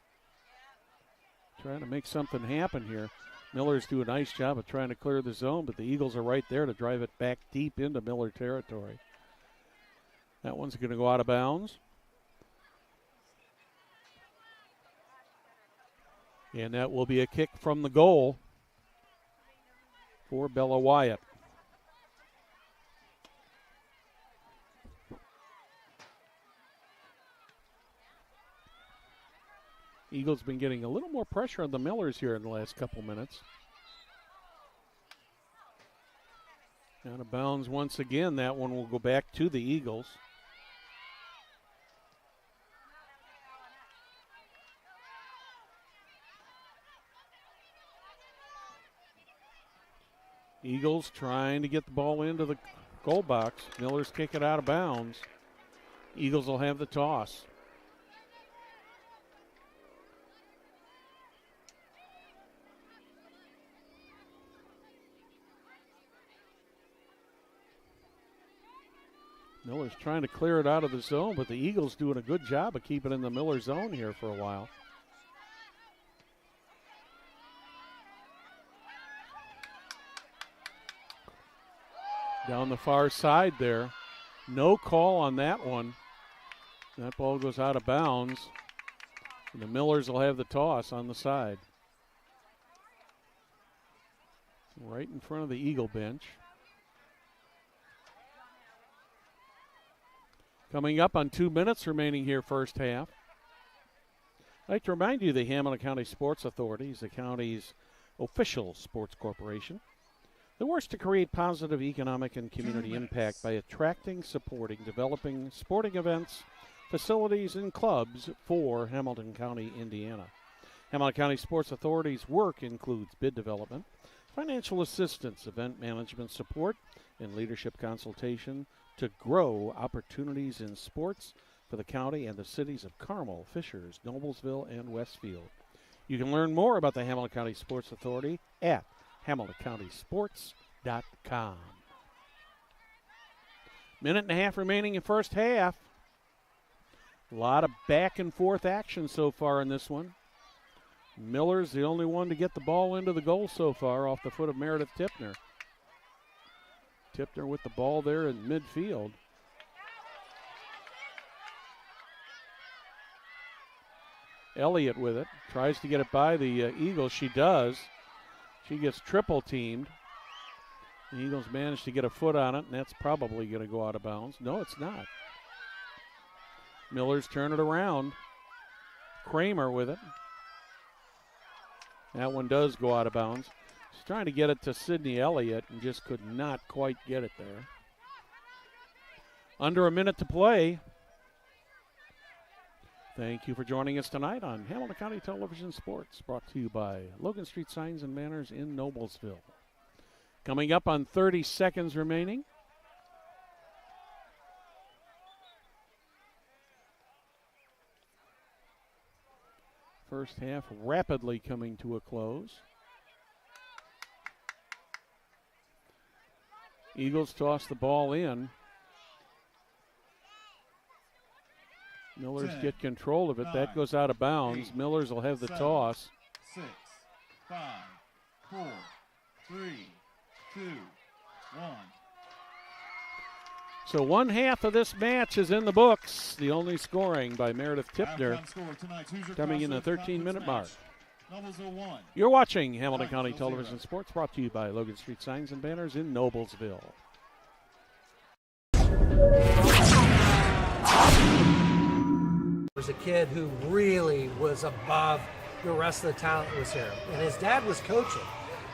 Trying to make something happen here. Millers do a nice job of trying to clear the zone, but the Eagles are right there to drive it back deep into Miller territory. That one's going to go out of bounds. And that will be a kick from the goal for Bella Wyatt. Eagles been getting a little more pressure on the Millers here in the last couple minutes. Out of bounds once again. That one will go back to the Eagles. Eagles trying to get the ball into the goal box. Millers kick it out of bounds. Eagles will have the toss. Miller's trying to clear it out of the zone, but the Eagles doing a good job of keeping in the Miller zone here for a while. Down the far side there. No call on that one. That ball goes out of bounds. And the Millers will have the toss on the side. Right in front of the Eagle bench. Coming up on 2 minutes remaining here first half. I'd like to remind you the Hamilton County Sports Authority is the county's official sports corporation that works to create positive economic and community impact by attracting, supporting, developing sporting events, facilities, and clubs for Hamilton County, Indiana. Hamilton County Sports Authority's work includes bid development, financial assistance, event management support, and leadership consultation to grow opportunities in sports for the county and the cities of Carmel, Fishers, Noblesville, and Westfield. You can learn more about the Hamilton County Sports Authority at HamiltonCountySports.com. Minute and a half remaining in first half. A lot of back and forth action so far in this one. Miller's the only one to get the ball into the goal so far off the foot of Meredith Tipner. Tipner with the ball there in midfield. Elliott with it. Tries to get it by the Eagles. She does. She gets triple teamed. The Eagles managed to get a foot on it, and that's probably going to go out of bounds. No, it's not. Millers turn it around. Kramer with it. That one does go out of bounds. She's trying to get it to Sydney Elliott and just could not quite get it there. Under a minute to play. Thank you for joining us tonight on Hamilton County Television Sports, brought to you by Logan Street Signs and Banners in Noblesville. Coming up on 30 seconds remaining. First half rapidly coming to a close. Eagles toss the ball in. Millers get control of it. That goes out of bounds. Millers will have the toss. 6, 5, 4, 3, 2, 1. So one half of this match is in the books. The only scoring by Meredith Tipner coming in the 13-minute mark. Noblesville 1. You're watching Hamilton County Television Sports, brought to you by Logan Street Signs and Banners in Noblesville. Was a kid who really was above the rest of the talent that was here. And his dad was coaching.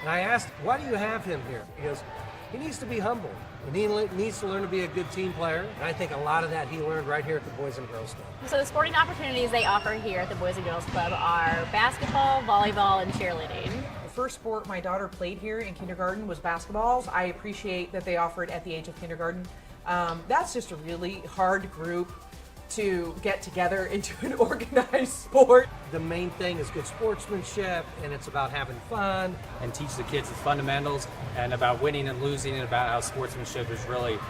And I asked, why do you have him here? He goes, he needs to be humble. And he needs to learn to be a good team player. And I think a lot of that he learned right here at the Boys and Girls Club. So the sporting opportunities they offer here at the Boys and Girls Club are basketball, volleyball, and cheerleading. The first sport my daughter played here in kindergarten was basketball. I appreciate that they offer it at the age of kindergarten. That's just a really hard group to get together into an organized sport. The main thing is good sportsmanship, and it's about having fun. And teach the kids the fundamentals and about winning and losing, and about how sportsmanship is really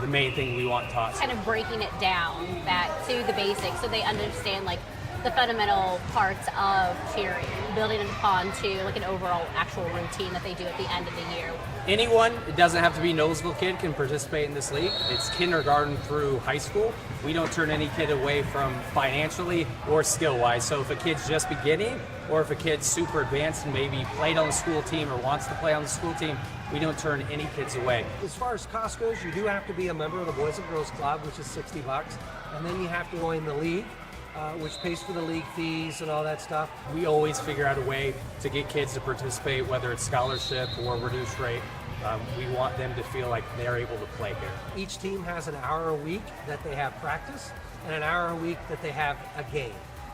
the main thing we want taught. Kind of breaking it down back to the basics so they understand like the fundamental parts of cheering, building it upon to like an overall actual routine that they do at the end of the year. Anyone, it doesn't have to be a Noblesville kid, can participate in this league. It's kindergarten through high school. We don't turn any kid away from financially or skill-wise. So if a kid's just beginning, or if a kid's super advanced and maybe played on the school team or wants to play on the school team, we don't turn any kids away. As far as cost goes, you do have to be a member of the Boys and Girls Club, which is $60. And then you have to join the league, which pays for the league fees and all that stuff. We always figure out a way to get kids to participate, whether it's scholarship or reduced rate. We want them to feel like they're able to play here. Each team has an hour a week that they have practice and an hour a week that they have a game.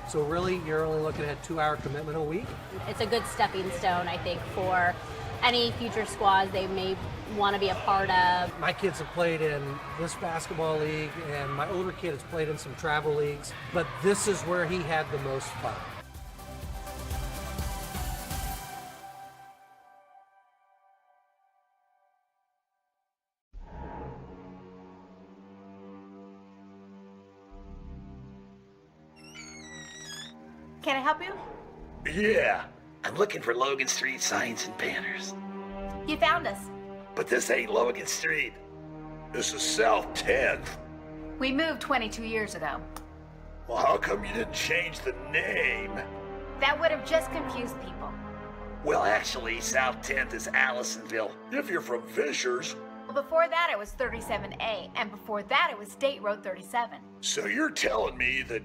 So really, you're only looking at a 2-hour commitment a week. It's a good stepping stone, I think, for any future squads they may want to be a part of. My kids have played in this basketball league, and my older kid has played in some travel leagues, but this is where he had the most fun. Can I help you? Yeah, I'm looking for Logan Street Signs and Banners. You found us. But this ain't Logan Street. This is South 10th. We moved 22 years ago. Well, how come you didn't change the name? That would have just confused people. Well, actually, South 10th is Allisonville. If you're from Fishers. Well, before that it was 37A, and before that it was State Road 37. So you're telling me that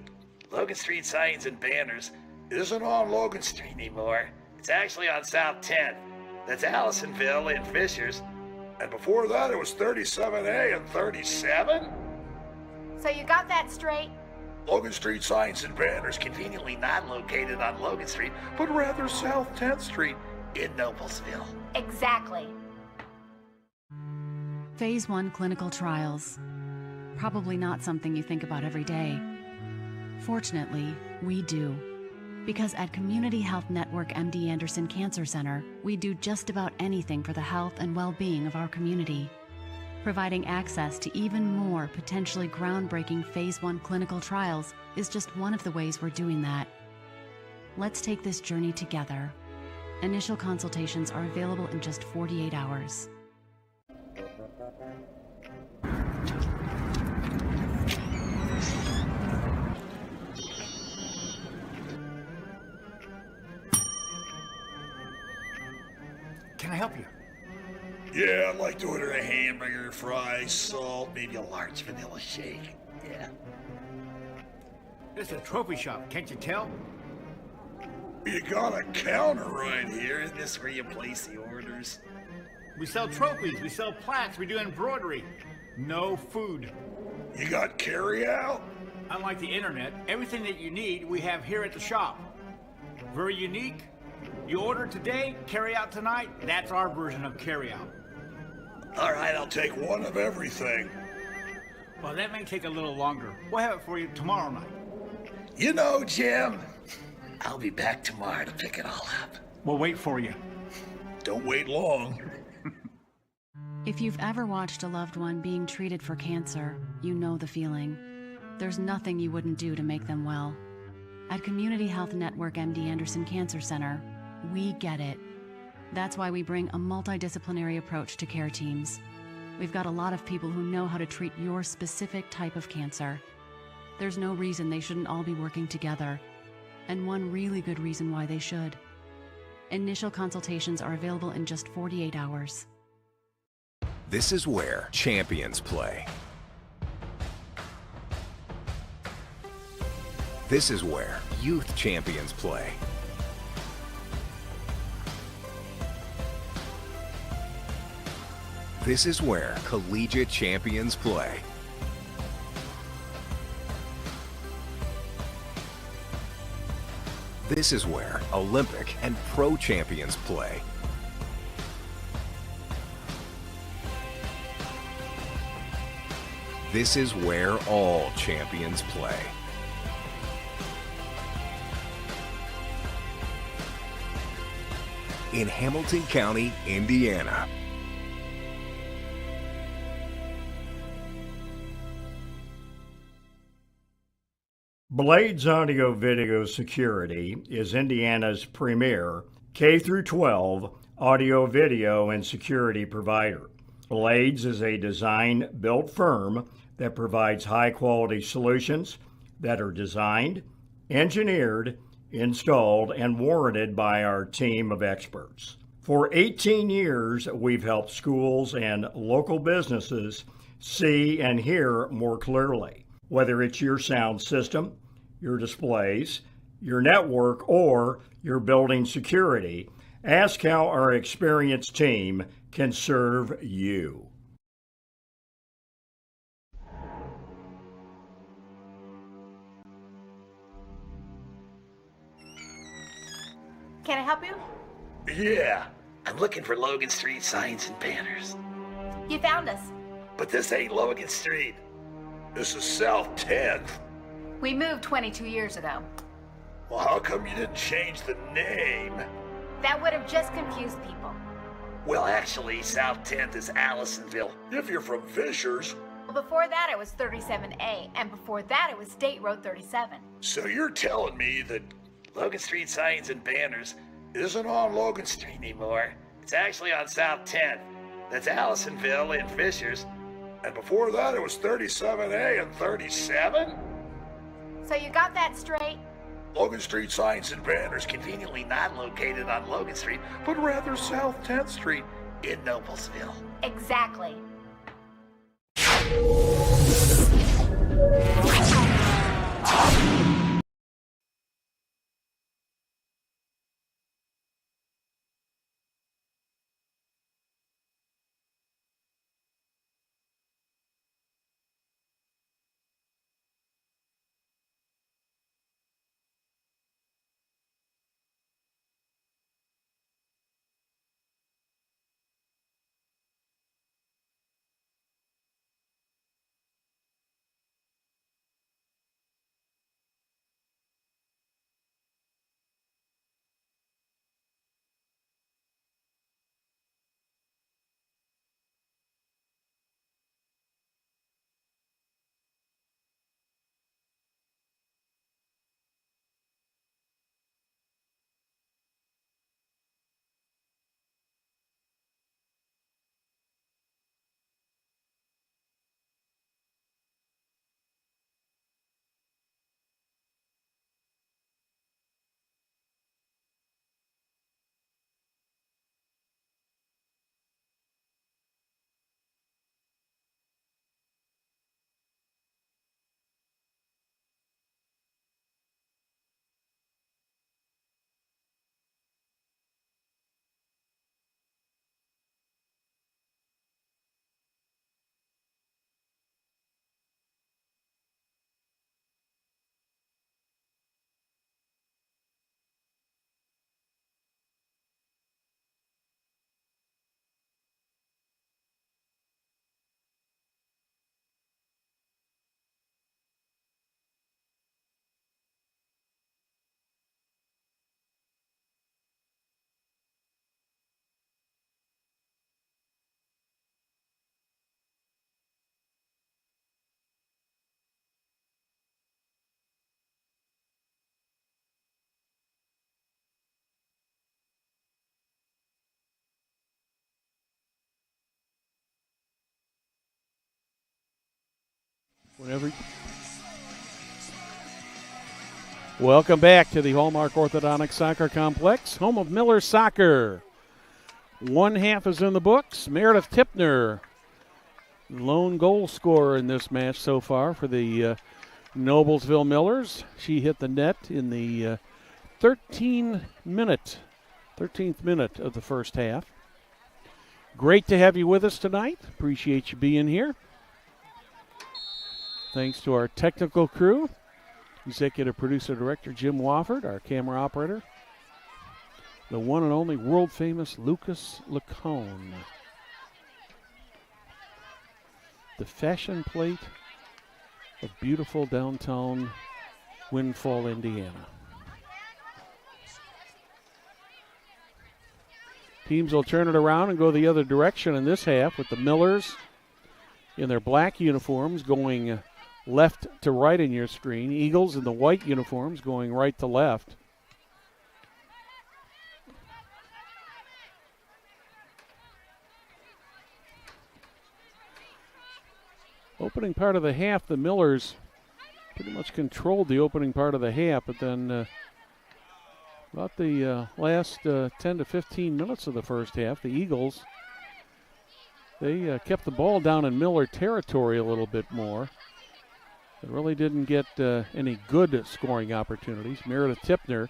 Logan Street Signs and Banners isn't on Logan Street anymore. It's actually on South 10th. That's Allisonville and Fishers. And before that, it was 37A and 37? So you got that straight? Logan Street Signs and Banners conveniently not located on Logan Street, but rather South 10th Street in Noblesville. Exactly. Phase 1 clinical trials. Probably not something you think about every day. Fortunately, we do. Because at Community Health Network MD Anderson Cancer Center, we do just about anything for the health and well-being of our community. Providing access to even more potentially groundbreaking Phase 1 clinical trials is just one of the ways we're doing that. Let's take this journey together. Initial consultations are available in just 48 hours. Can I help you? Yeah, I'd like to order a hamburger, fries, salt, maybe a large vanilla shake. Yeah. This is a trophy shop, can't you tell? You got a counter right here. Isn't this where you place the orders? We sell trophies, we sell plaques, we do embroidery. No food. You got carry out? Unlike the internet, everything that you need we have here at the shop. Very unique. You order today, carry out tonight. That's our version of carry out. All right, I'll take one of everything. Well, that may take a little longer. We'll have it for you tomorrow night. You know, Jim, I'll be back tomorrow to pick it all up. We'll wait for you. Don't wait long. If you've ever watched a loved one being treated for cancer, you know the feeling. There's nothing you wouldn't do to make them well. At Community Health Network MD Anderson Cancer Center, we get it. That's why we bring a multidisciplinary approach to care teams. We've got a lot of people who know how to treat your specific type of cancer. There's no reason they shouldn't all be working together. and one really good reason why they should. Initial consultations are available in just 48 hours. This is where champions play. This is where youth champions play. This is where collegiate champions play. This is where Olympic and pro champions play. This is where all champions play. In Hamilton County, Indiana. Blades Audio Video Security is Indiana's premier K-12 audio, video, and security provider. Blades is a design-built firm that provides high-quality solutions that are designed, engineered, installed, and warranted by our team of experts. For 18 years, we've helped schools and local businesses see and hear more clearly. Whether it's your sound system, your displays, your network, or your building security, ask how our experienced team can serve you. Can I help you? Yeah, I'm looking for Logan Street signs and banners. You found us. But this ain't Logan Street. This is South 10th. We moved 22 years ago. Well, how come you didn't change the name? That would have just confused people. Well, actually, South 10th is Allisonville. If you're from Fishers. Well, before that it was 37A, and before that it was State Road 37. So you're telling me that Logan Street signs and banners isn't on Logan Street anymore? It's actually on South 10th. That's Allisonville and Fishers. And before that it was 37A and 37? So you got that straight? Logan Street signs and banners conveniently not located on Logan Street, but rather South 10th Street in Noblesville. Exactly. Whenever. Welcome back to the Hallmark Orthodontic Soccer Complex, home of Miller Soccer. One half is in the books. Meredith Tipner, lone goal scorer in this match so far for the Noblesville Millers. She hit the net in the 13th minute of the first half. Great to have you with us tonight. Appreciate you being here. Thanks to our technical crew. Executive Producer Director Jim Wofford, our camera operator, the one and only world-famous Lucas Lacone. The fashion plate of beautiful downtown Windfall, Indiana. Teams will turn it around and go the other direction in this half with the Millers in their black uniforms going left to right in your screen. Eagles in the white uniforms going right to left. Opening part of the half, the Millers pretty much controlled the opening part of the half, but then about the last 10 to 15 minutes of the first half, the Eagles, they kept the ball down in Miller territory a little bit more. It really didn't get any good scoring opportunities. Meredith Tipner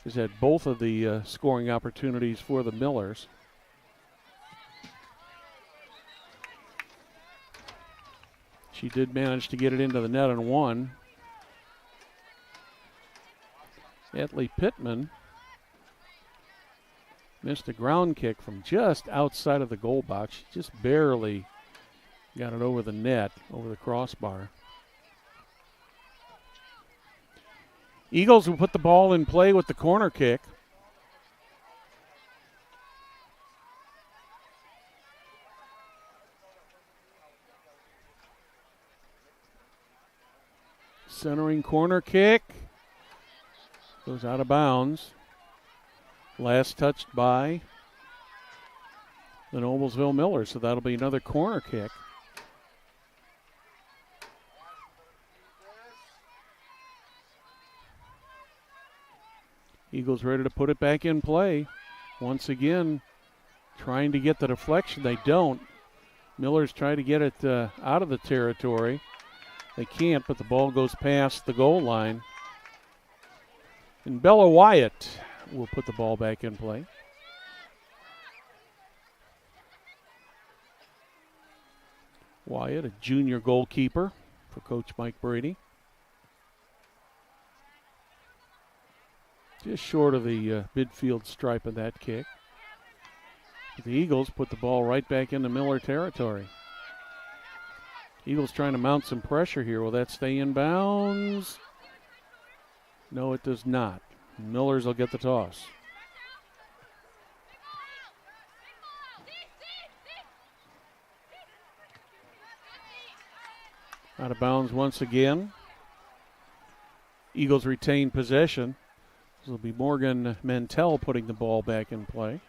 has had both of the scoring opportunities for the Millers. She did manage to get it into the net and one. Etley Pittman missed a ground kick from just outside of the goal box. She just barely got it over the net, over the crossbar. Eagles will put the ball in play with the corner kick. Centering corner kick. Goes out of bounds. Last touched by the Noblesville Millers, so that'll be another corner kick. Eagles ready to put it back in play. Once again, trying to get the deflection. They don't. Millers try to get it out of the territory. They can't, but the ball goes past the goal line. And Bella Wyatt will put the ball back in play. Wyatt, a junior goalkeeper for Coach Mike Brady. Just short of the midfield stripe of that kick. The Eagles put the ball right back into Miller territory. Eagles trying to mount some pressure here. Will that stay in bounds? No, it does not. Millers will get the toss. Out of bounds once again. Eagles retain possession. This will be Morgan Mantell putting the ball back in play.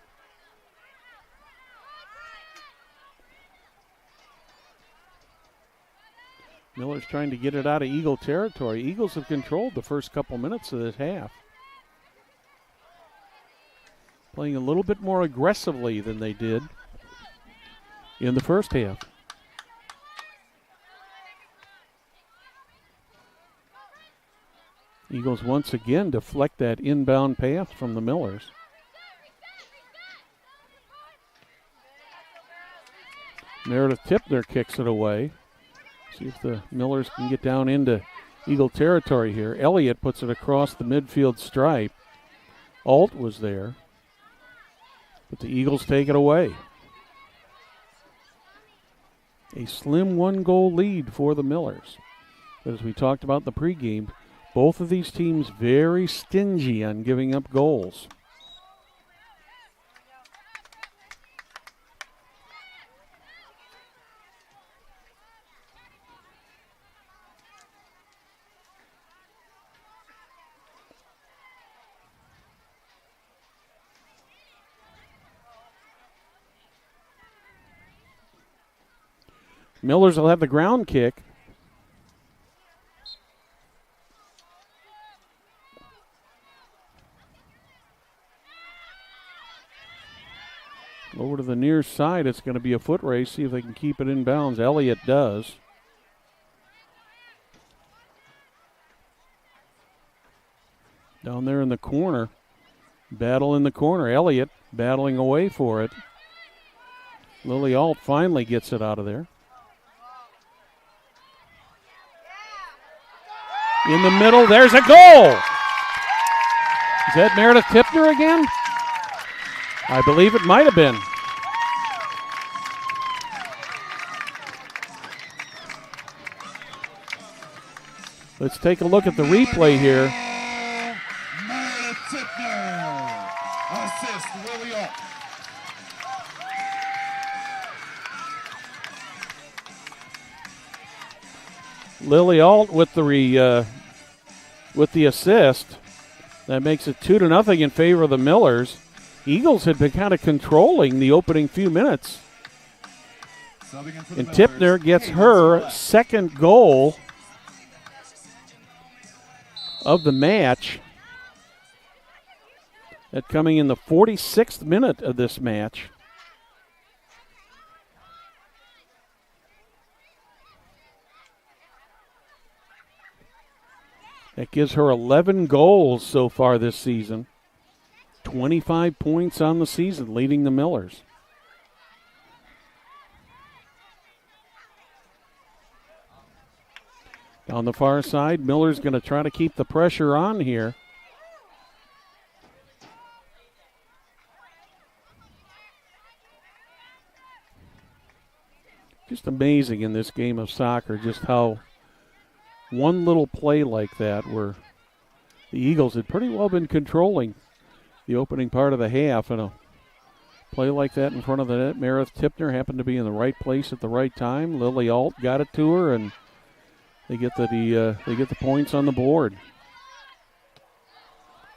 Miller's trying to get it out of Eagle territory. Eagles have controlled the first couple minutes of this half. Playing a little bit more aggressively than they did in the first half. Eagles once again deflect that inbound pass from the Millers. Meredith Tipner kicks it away. See if the Millers can get down into Eagle territory here. Elliott puts it across the midfield stripe. Alt was there, but the Eagles take it away. A slim one-goal lead for the Millers. As we talked about in the pregame, both of these teams very stingy on giving up goals. Millers will have the ground kick. Over to the near side, it's going to be a foot race. See if they can keep it in bounds. Elliott does. Down there in the corner. Battle in the corner. Elliott battling away for it. Lily Alt finally gets it out of there. In the middle, there's a goal! Is that Meredith Tipner again? I believe it might have been. Let's take a look at the replay here. Meredith Tipner. Assist Lily Alt. Lily Alt with the assist. That makes it 2-0 in favor of the Millers. Eagles had been kind of controlling the opening few minutes. And Tipner gets her second goal of the match. That coming in the 46th minute of this match. That gives her 11 goals so far this season. 25 points on the season, leading the Millers. Down the far side, Miller's going to try to keep the pressure on here. Just amazing in this game of soccer just how one little play like that where the Eagles had pretty well been controlling the opening part of the half, and a play like that in front of the net. Meredith Tipner happened to be in the right place at the right time. Lily Alt got it to her, and they get the points on the board.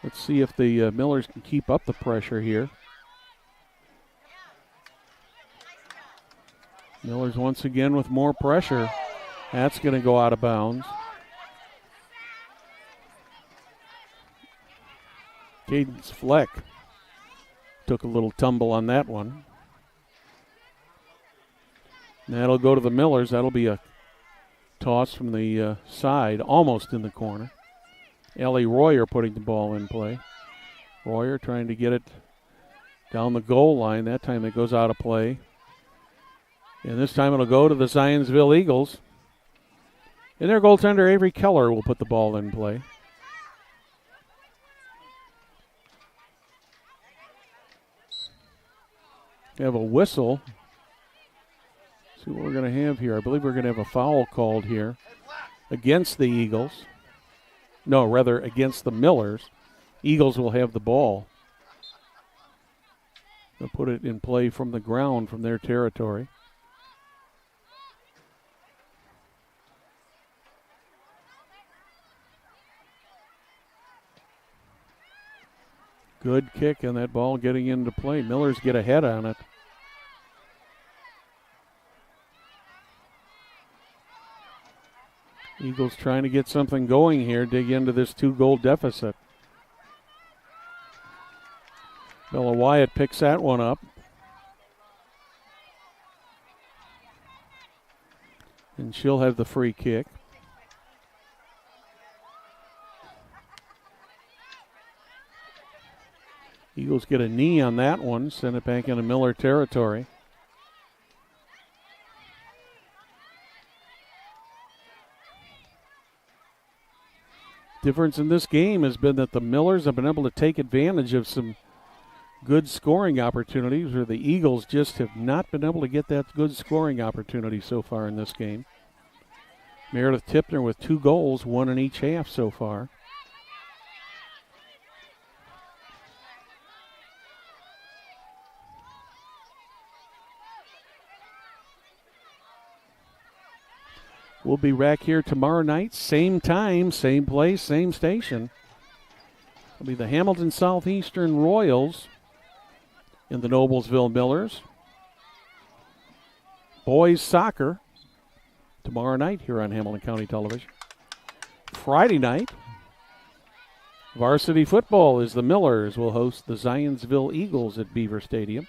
Let's see if the Millers can keep up the pressure here. Millers once again with more pressure. That's going to go out of bounds. Cadence Fleck took a little tumble on that one. And that'll go to the Millers. That'll be a toss from the side, almost in the corner. Ellie Royer putting the ball in play. Royer trying to get it down the goal line. That time it goes out of play. And this time it'll go to the Zionsville Eagles. And their goaltender, Avery Keller, will put the ball in play. We have a whistle. See what we're going to have here. I believe we're going to have a foul called here against the Eagles. No, rather against the Millers. Eagles will have the ball. They'll put it in play from the ground from their territory. Good kick and that ball getting into play. Millers get ahead on it. Eagles trying to get something going here, dig into this 2-goal deficit. Bella Wyatt picks that one up. And she'll have the free kick. Eagles get a knee on that one, send it back into Miller territory. Difference in this game has been that the Millers have been able to take advantage of some good scoring opportunities, where the Eagles just have not been able to get that good scoring opportunity so far in this game. Meredith Tipner with 2 goals, 1 in each half so far. We'll be back here tomorrow night, same time, same place, same station. It'll be the Hamilton Southeastern Royals and the Noblesville Millers. Boys soccer tomorrow night here on Hamilton County Television. Friday night, varsity football is the Millers will host the Zionsville Eagles at Beaver Stadium.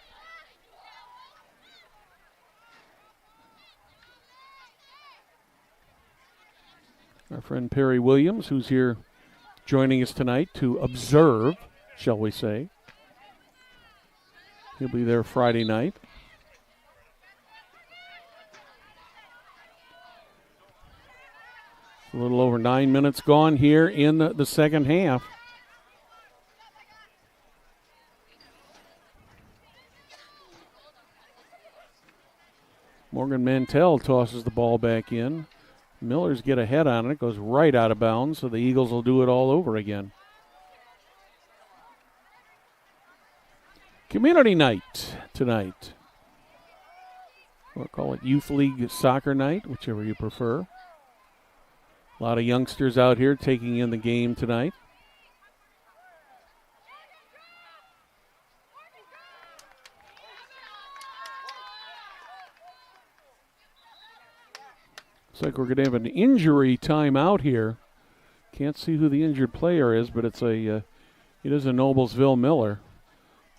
friend Perry Williams, who's here joining us tonight to observe, shall we say. He'll be there Friday night. A little over 9 minutes gone here in the second half. Morgan Mantell tosses the ball back in. Millers get a head on it. It goes right out of bounds, so the Eagles will do it all over again. Community night tonight. We'll call it Youth League Soccer Night, whichever you prefer. A lot of youngsters out here taking in the game tonight. Looks like we're going to have an injury timeout here. Can't see who the injured player is, but it is a Noblesville Miller.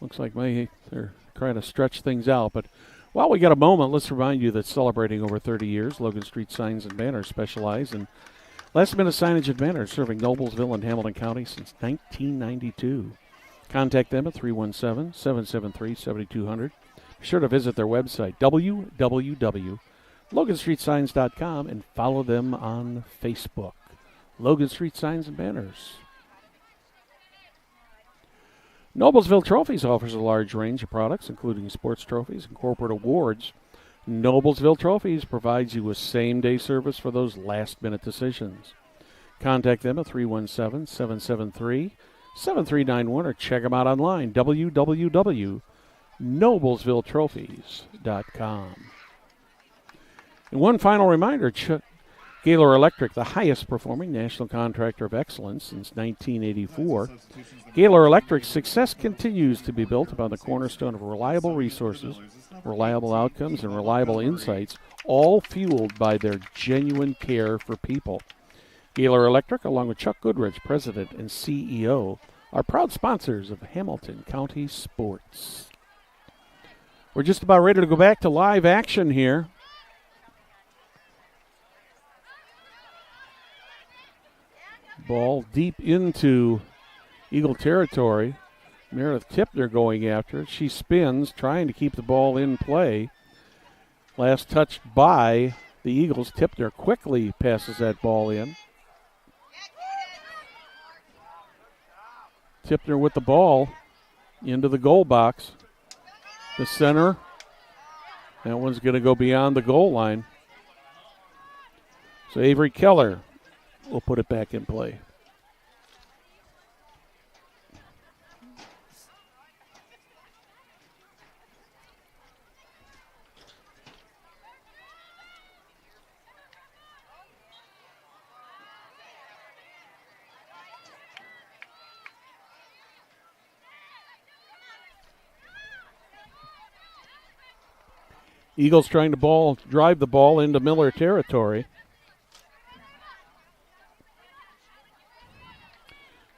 Looks like they're trying to stretch things out. But while we got a moment, let's remind you that celebrating over 30 years, Logan Street Signs and Banners specialize in last-minute signage and banners, serving Noblesville and Hamilton County since 1992. Contact them at 317-773-7200. Be sure to visit their website, www.loganstreetsigns.com, and follow them on Facebook. Logan Street Signs and Banners. Noblesville Trophies offers a large range of products, including sports trophies and corporate awards. Noblesville Trophies provides you with same-day service for those last-minute decisions. Contact them at 317-773-7391 or check them out online, www.noblesvilletrophies.com. And one final reminder, Gaylor Electric, the highest-performing national contractor of excellence since 1984. Gaylor Electric's success continues to be built upon the cornerstone of reliable resources, reliable outcomes, and reliable insights, all fueled by their genuine care for people. Gaylor Electric, along with Chuck Goodrich, President and CEO, are proud sponsors of Hamilton County sports. We're just about ready to go back to live action here. Ball deep into Eagle territory. Meredith Tipner going after it. She spins, trying to keep the ball in play. Last touched by the Eagles. Tipner quickly passes that ball in. Tipner with the ball into the goal box. The center. That one's going to go beyond the goal line. So Avery Keller will put it back in play. Eagles trying to drive the ball into Miller territory.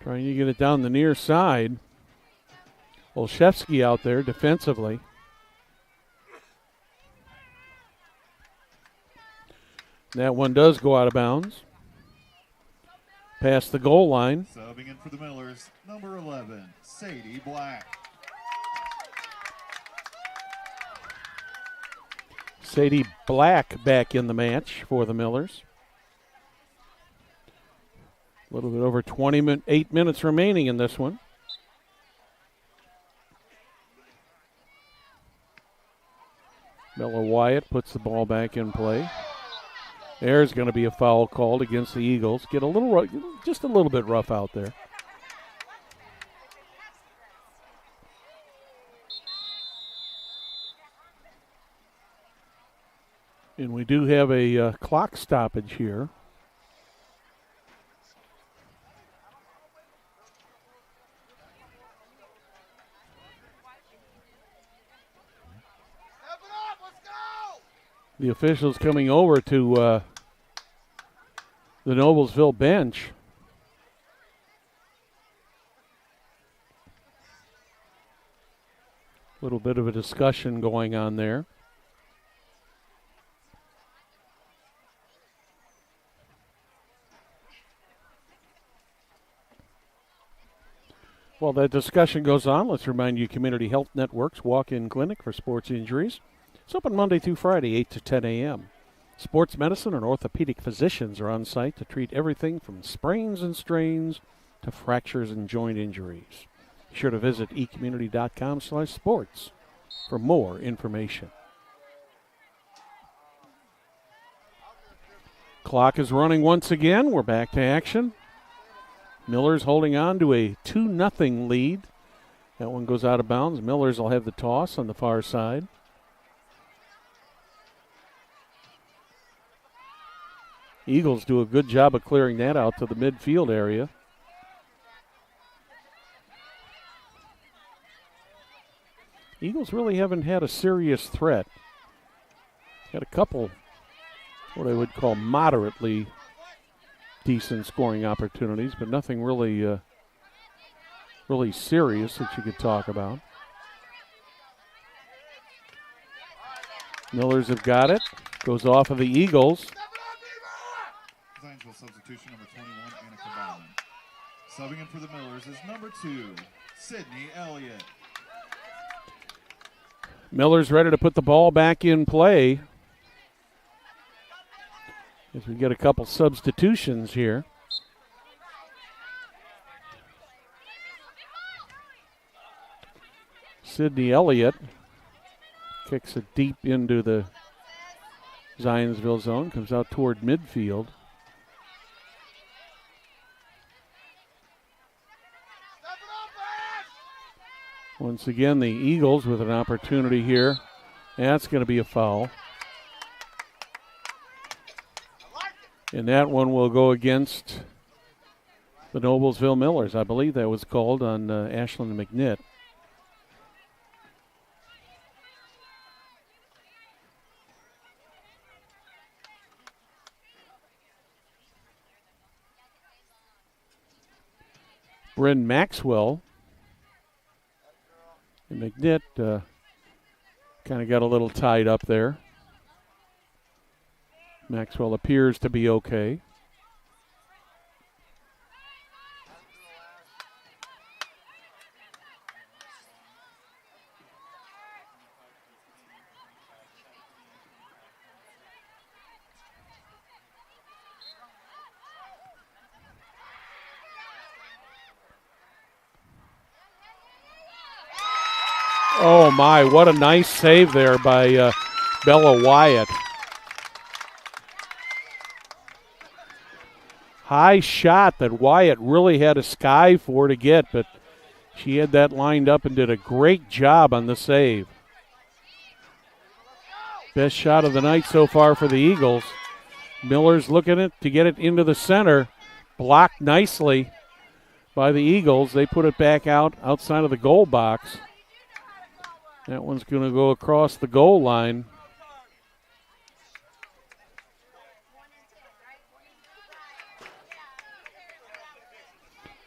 Trying to get it down the near side. Olszewski out there defensively. That one does go out of bounds. Past the goal line. Subbing in for the Millers, number 11, Sadie Black. Sadie Black back in the match for the Millers. A little bit over 8 minutes remaining in this one. Bella Wyatt puts the ball back in play. There's going to be a foul called against the Eagles. Get a little, just a little bit rough out there. And we do have a clock stoppage here. The officials coming over to the Noblesville bench. A little bit of a discussion going on there. While that discussion goes on, let's remind you Community Health Network's walk-in clinic for sports injuries. It's open Monday through Friday, 8 to 10 a.m. Sports medicine and orthopedic physicians are on site to treat everything from sprains and strains to fractures and joint injuries. Be sure to visit ecommunity.com/sports for more information. Clock is running once again. We're back to action. Miller's holding on to a 2-0 lead. That one goes out of bounds. Millers will have the toss on the far side. Eagles do a good job of clearing that out to the midfield area. Eagles really haven't had a serious threat. Had a couple, what I would call moderately decent scoring opportunities, but nothing really, really serious that you could talk about. Millers have got it. Goes off of the Eagles. Zionsville substitution number 21, Annika Bauman. Subbing in for the Millers is number 2, Sydney Elliott. Miller's ready to put the ball back in play as we get a couple substitutions here. Sydney Elliott kicks it deep into the Zionsville zone, comes out toward midfield. Once again, the Eagles with an opportunity here. That's going to be a foul. And that one will go against the Noblesville Millers. I believe that was called on Ashlyn McNitt. Bryn Maxwell and McNitt kind of got a little tied up there. Maxwell appears to be okay. Oh, my, what a nice save there by Bella Wyatt. High shot that Wyatt really had a sky for to get, but she had that lined up and did a great job on the save. Best shot of the night so far for the Eagles. Miller's looking at to get it into the center. Blocked nicely by the Eagles. They put it back outside of the goal box. That one's going to go across the goal line.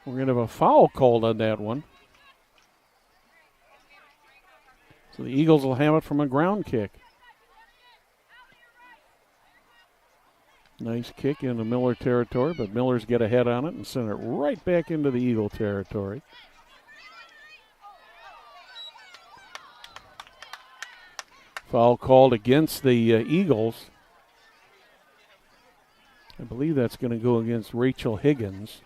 We're going to have a foul called on that one. So the Eagles will have it from a ground kick. Nice kick into Miller territory, but Millers get a head on it and send it right back into the Eagle territory. Foul called against the Eagles. I believe that's going to go against Rachel Higgins.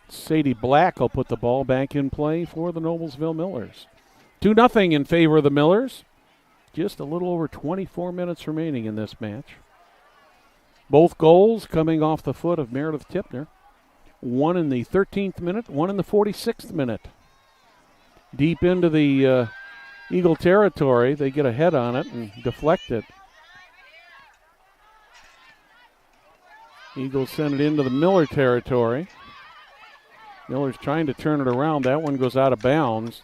Sadie Black will put the ball back in play for the Noblesville Millers. 2-0 in favor of the Millers. Just a little over 24 minutes remaining in this match. Both goals coming off the foot of Meredith Tipner. One in the 13th minute, one in the 46th minute. Deep into the Eagle territory, they get a head on it and deflect it. Eagles send it into the Miller territory. Miller's trying to turn it around. That one goes out of bounds.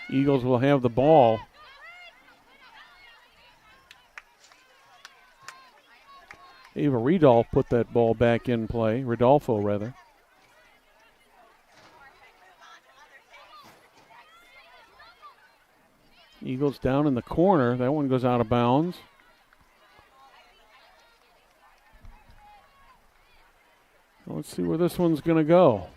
Eagles will have the ball. Ava Rodolfo put that ball back in play. Rodolfo, rather. Eagles down in the corner. That one goes out of bounds. Let's see where this one's going to go.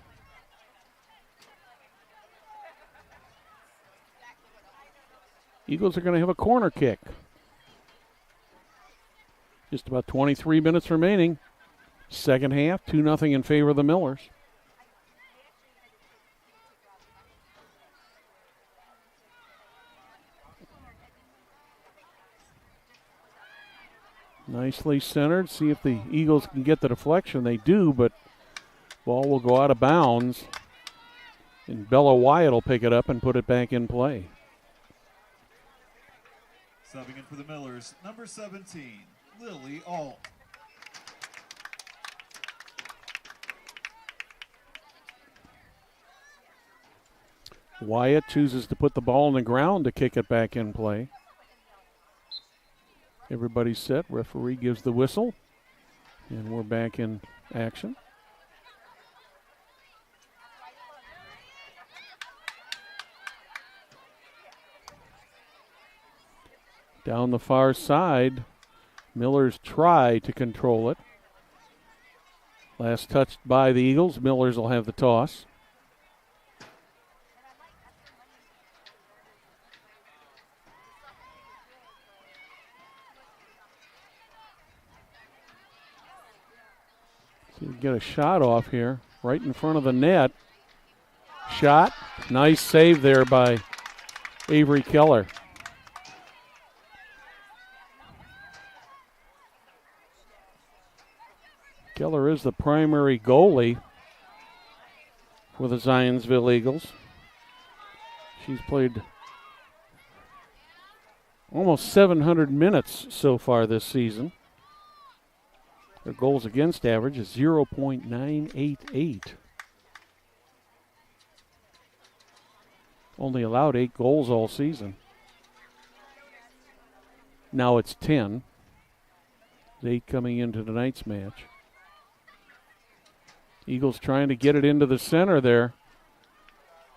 Eagles are going to have a corner kick. Just about 23 minutes remaining. Second half, 2-0 in favor of the Millers. Nicely centered. See if the Eagles can get the deflection. They do, but ball will go out of bounds. And Bella Wyatt will pick it up and put it back in play. Subbing in for the Millers, number 17, Lily Alt. Wyatt chooses to put the ball on the ground to kick it back in play. Everybody's set. Referee gives the whistle. And we're back in action. Down the far side, Millers try to control it. Last touched by the Eagles. Millers will have the toss. See if we can get a shot off here, right in front of the net. Shot. Nice save there by Avery Keller. Keller is the primary goalie for the Zionsville Eagles. She's played almost 700 minutes so far this season. Her goals against average is 0.988. Only allowed 8 goals all season. Now it's 10. 8 coming into tonight's match. Eagles trying to get it into the center there.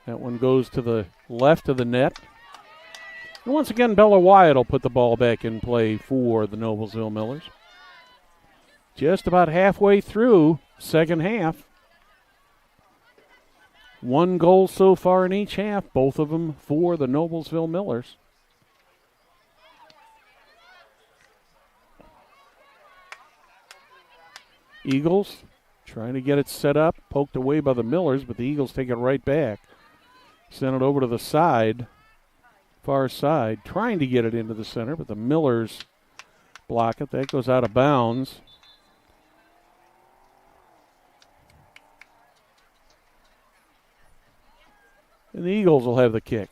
That one goes to the left of the net. And once again, Bella Wyatt will put the ball back in play for the Noblesville Millers. Just about halfway through second half. 1 goal so far in each half, both of them for the Noblesville Millers. Eagles trying to get it set up, poked away by the Millers, but the Eagles take it right back. Send it over to the side, far side, trying to get it into the center, but the Millers block it. That goes out of bounds. And the Eagles will have the kick.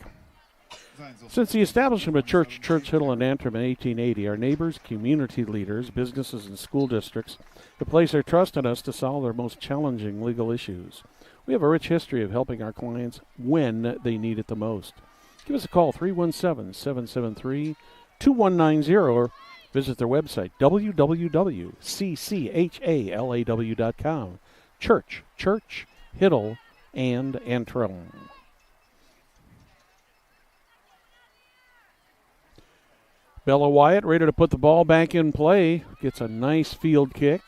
Since the establishment of Church Hill and Antrim in 1880, our neighbors, community leaders, businesses, and school districts have placed their trust in us to solve their most challenging legal issues. We have a rich history of helping our clients when they need it the most. Give us a call, 317-773-2190, or visit their website, www.cchalaw.com. Church, Hiddle, and Antrim. Bella Wyatt ready to put the ball back in play. Gets a nice field kick.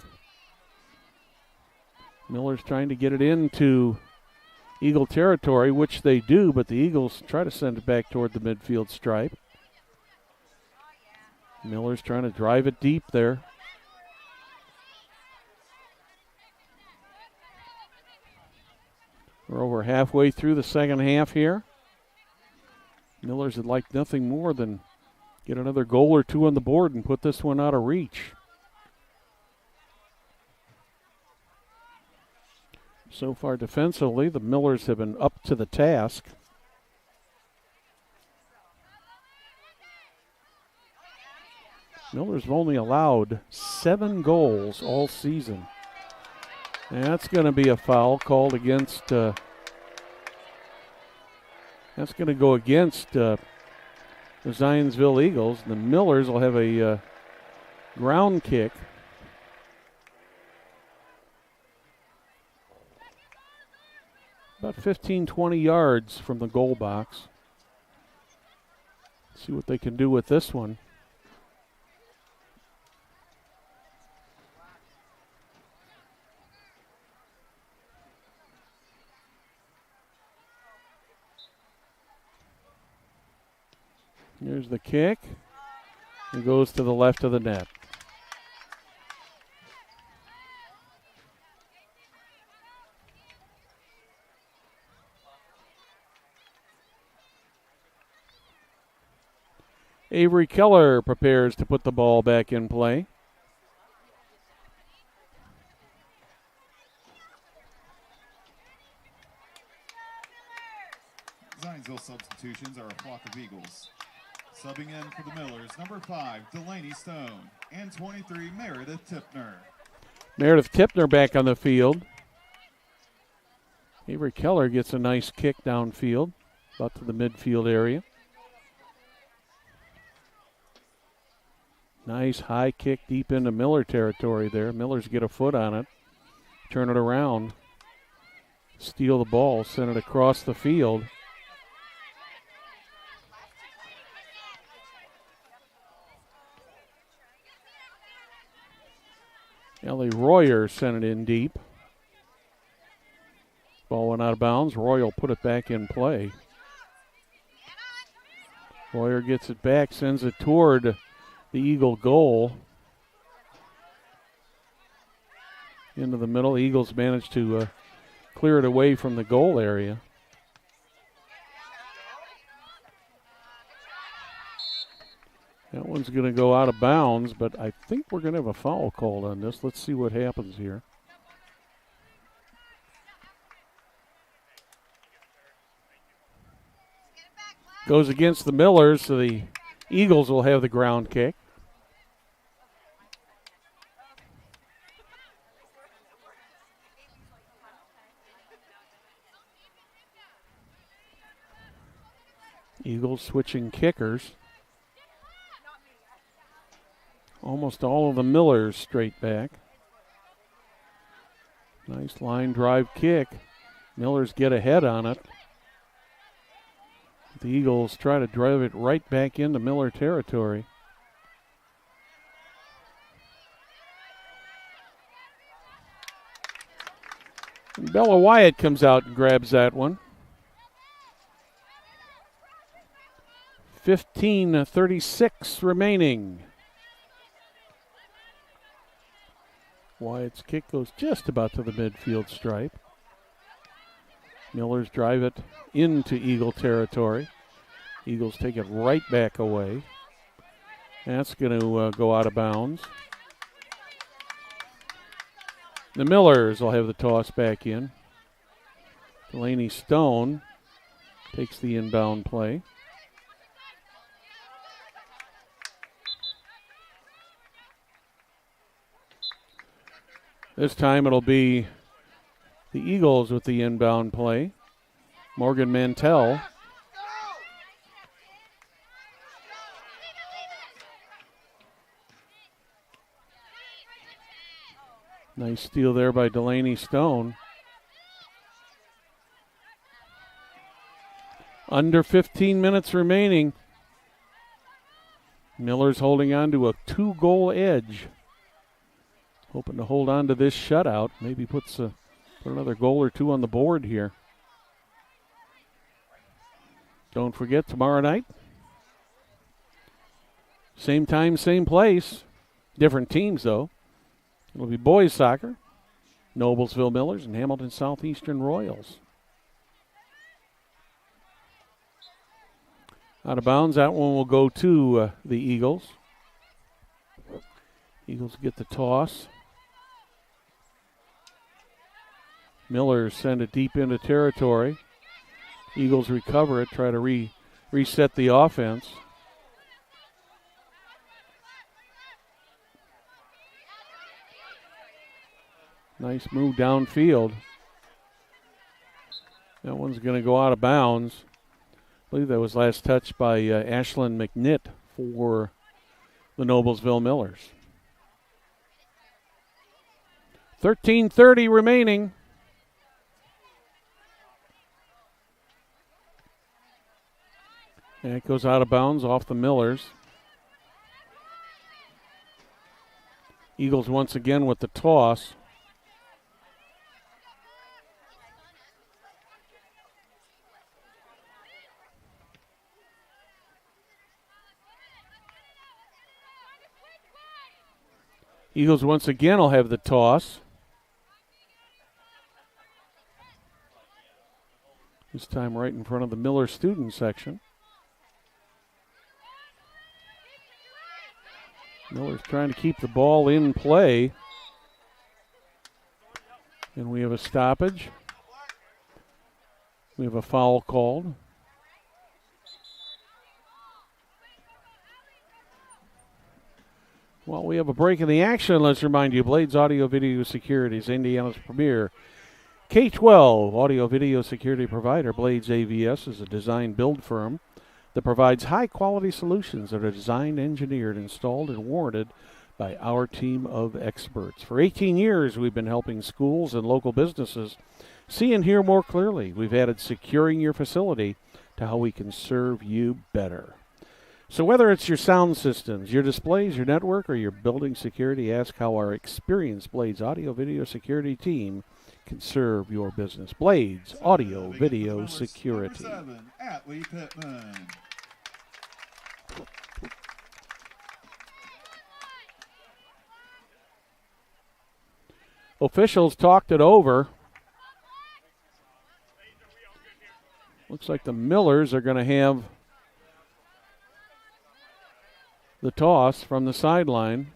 Miller's trying to get it into Eagle territory, which they do, but the Eagles try to send it back toward the midfield stripe. Miller's trying to drive it deep there. We're over halfway through the second half here. Millers would like nothing more than get another goal or two on the board and put this one out of reach. So far defensively, the Millers have been up to the task. Millers have only allowed 7 goals all season. And that's going to be a foul called against, that's going to go against the Zionsville Eagles. The Millers will have a ground kick. About 15, 20 yards from the goal box. See what they can do with this one. Here's the kick. It goes to the left of the net. Avery Keller prepares to put the ball back in play. Zionsville substitutions are a flock of Eagles. Subbing in for the Millers, number 5, Delaney Stone, and 23, Meredith Tipner. Meredith Tipner back on the field. Avery Keller gets a nice kick downfield, about to the midfield area. Nice high kick deep into Miller territory there. Millers get a foot on it, turn it around, steal the ball, send it across the field. Ellie Royer sent it in deep. Ball went out of bounds. Royer will put it back in play. Royer gets it back, sends it toward the Eagle goal. Into the middle. Eagles managed to clear it away from the goal area. That one's going to go out of bounds, but I think we're going to have a foul called on this. Let's see what happens here. Goes against the Millers, so the Eagles will have the ground kick. Eagles switching kickers. Almost all of the Millers straight back. Nice line drive kick. Millers get ahead on it. The Eagles try to drive it right back into Miller territory. And Bella Wyatt comes out and grabs that one. 15:36 remaining. Wyatt's kick goes just about to the midfield stripe. Millers drive it into Eagle territory. Eagles take it right back away. That's going to go out of bounds. The Millers will have the toss back in. Delaney Stone takes the inbound play. This time it'll be the Eagles with the inbound play. Morgan Mantell. Nice steal there by Delaney Stone. Under 15 minutes remaining. Miller's holding on to a 2-goal edge. Hoping to hold on to this shutout. Maybe put another goal or two on the board here. Don't forget, tomorrow night, same time, same place. Different teams, though. It'll be boys soccer, Noblesville Millers and Hamilton Southeastern Royals. Out of bounds, that one will go to the Eagles. Eagles get the toss. Millers send it deep into territory. Eagles recover it, try to reset the offense. Nice move downfield. That one's going to go out of bounds. I believe that was last touched by Ashlyn McNitt for the Noblesville Millers. 13:30 remaining. And it goes out of bounds off the Millers. Eagles once again with the toss. Eagles once again will have the toss. This time right in front of the Miller student section. Miller's trying to keep the ball in play. And we have a stoppage. We have a foul called. Well, we have a break in the action. Let's remind you, Blades Audio Video Security is Indiana's premier K-12 audio video security provider. Blades AVS is a design build firm that provides high-quality solutions that are designed, engineered, installed, and warranted by our team of experts. For 18 years, we've been helping schools and local businesses see and hear more clearly. We've added securing your facility to how we can serve you better. So whether it's your sound systems, your displays, your network, or your building security, ask how our experienced Blades Audio Video Security team can serve your business. Blades Audio Video Security. Atlee Pittman. Officials talked it over. Looks like the Millers are going to have the toss from the sideline.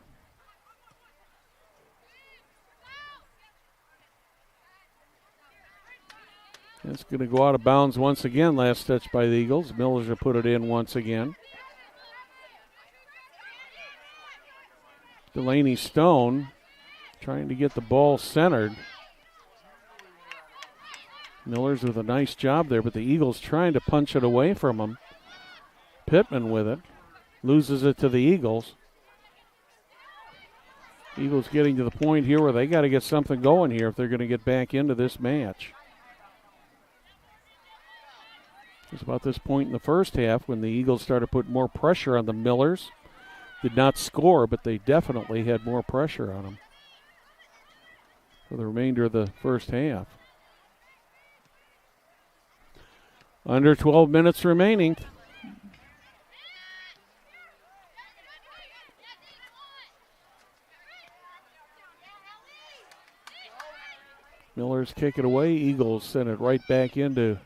It's going to go out of bounds once again. Last touch by the Eagles. Millers will put it in once again. Delaney Stone trying to get the ball centered. Millers with a nice job there, but the Eagles trying to punch it away from him. Pittman with it. Loses it to the Eagles. Eagles getting to the point here where they got to get something going here if they're going to get back into this match. It's about this point in the first half when the Eagles started putting more pressure on the Millers. Did not score, but they definitely had more pressure on them for the remainder of the first half. Under 12 minutes remaining. Millers kick it away. Eagles send it right back into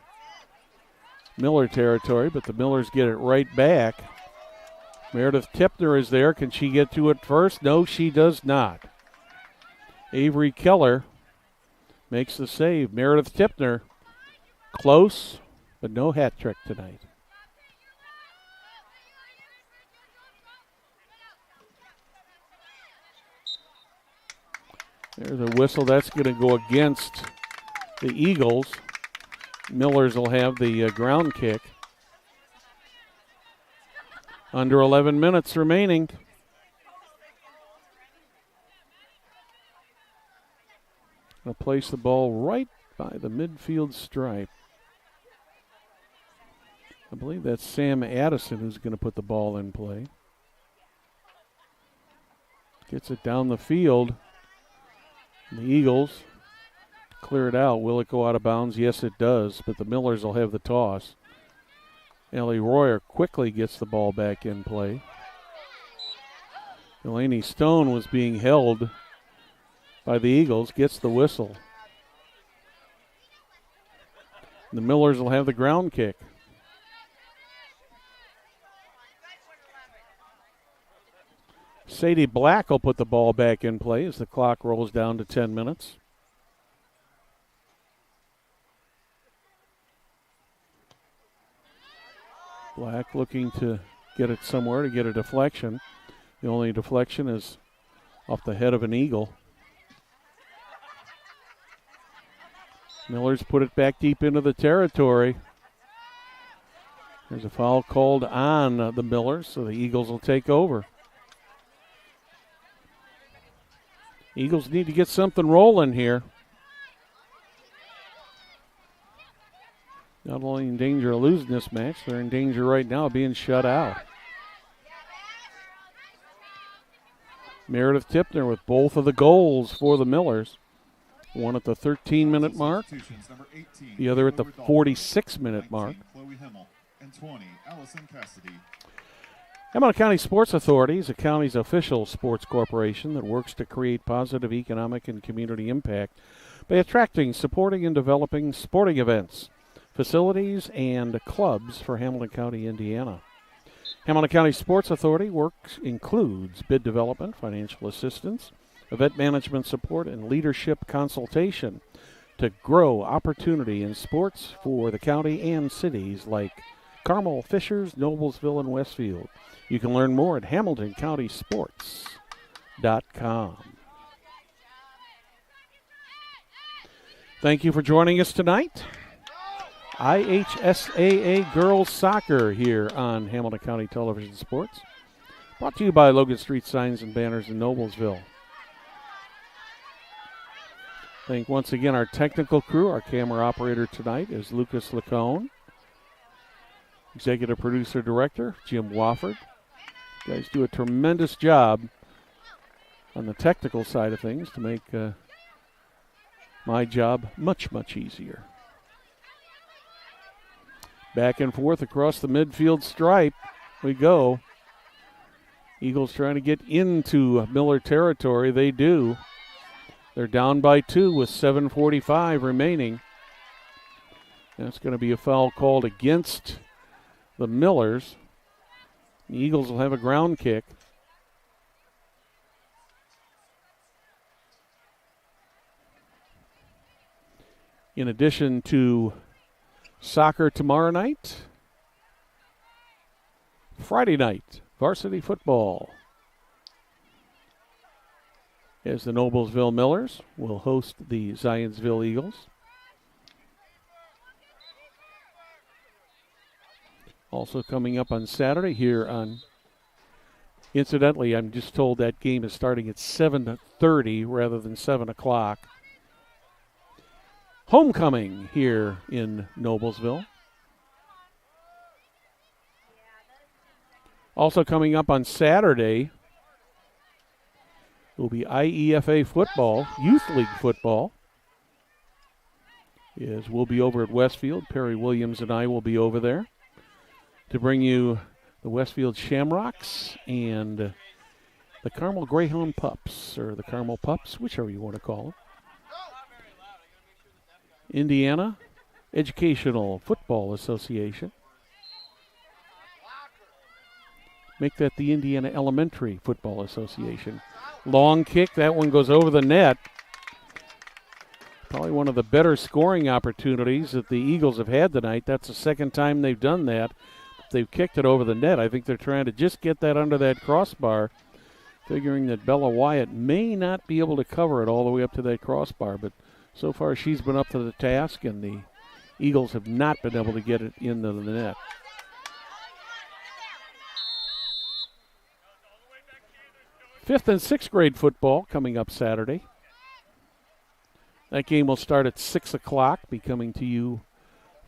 Miller territory, but the Millers get it right back. Meredith Tipner is there. Can she get to it first? No, she does not. Avery Keller makes the save. Meredith Tipner close, but no hat trick tonight. There's a whistle. That's going to go against the Eagles. Millers will have the ground kick. Under 11 minutes remaining. Going to place the ball right by the midfield stripe. I believe that's Sam Addison who's going to put the ball in play. Gets it down the field. The Eagles clear it out. Will it go out of bounds? Yes, it does, but the Millers will have the toss. Ellie Royer quickly gets the ball back in play. Delaney Stone was being held by the Eagles, gets the whistle. The Millers will have the ground kick. Sadie Black will put the ball back in play as the clock rolls down to 10 minutes. Black looking to get it somewhere to get a deflection. The only deflection is off the head of an Eagle. Millers put it back deep into the territory. There's a foul called on the Millers, so the Eagles will take over. Eagles need to get something rolling here. Not only in danger of losing this match, they're in danger right now of being shut out. Meredith Tipner with both of the goals for the Millers. One at the 13-minute mark, the other at the 46-minute mark. Hamilton County Sports Authority is the county's official sports corporation that works to create positive economic and community impact by attracting, supporting, and developing sporting events, facilities, and clubs for Hamilton County, Indiana. Hamilton County Sports Authority works includes bid development, financial assistance, event management support, and leadership consultation to grow opportunity in sports for the county and cities like Carmel, Fishers, Noblesville, and Westfield. You can learn more at HamiltonCountySports.com. Thank you for joining us tonight. IHSAA Girls Soccer here on Hamilton County Television Sports. Brought to you by Logan Street Signs and Banners in Noblesville. Thank once again our technical crew. Our camera operator tonight is Lucas Lacone. Executive producer director Jim Wofford. You guys do a tremendous job on the technical side of things to make my job much, much easier. Back and forth across the midfield stripe we go. Eagles trying to get into Miller territory. They do. They're down by 2 with 7:45 remaining. That's going to be a foul called against the Millers. The Eagles will have a ground kick. In addition to soccer tomorrow night, Friday night, varsity football, as the Noblesville Millers will host the Zionsville Eagles. Also coming up on Saturday here on, incidentally, I'm just told that game is starting at 7:30 rather than 7 o'clock. Homecoming here in Noblesville. Also coming up on Saturday will be IEFA football, Youth League football. We'll be over at Westfield. Perry Williams and I will be over there to bring you the Westfield Shamrocks and the Carmel Greyhound Pups, or the Carmel Pups, whichever you want to call them. Indiana Educational Football Association. Make that the Indiana Elementary Football Association. Long kick, that one goes over the net. Probably one of the better scoring opportunities that the Eagles have had tonight. That's the second time they've done that. They've kicked it over the net. I think they're trying to just get that under that crossbar, figuring that Bella Wyatt may not be able to cover it all the way up to that crossbar, but so far she's been up to the task, and the Eagles have not been able to get it into the net. Fifth and sixth grade football coming up Saturday. That game will start at 6 o'clock, be coming to you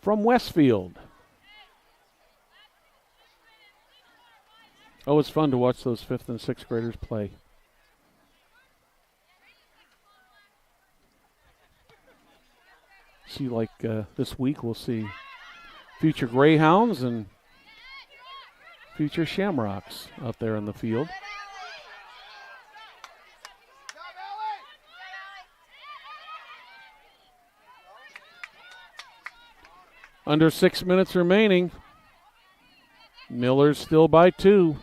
from Westfield. Oh, it's fun to watch those fifth and sixth graders play. See, like this week, we'll see future Greyhounds and future Shamrocks out there in the field. Under 6 minutes remaining. Miller's still by 2.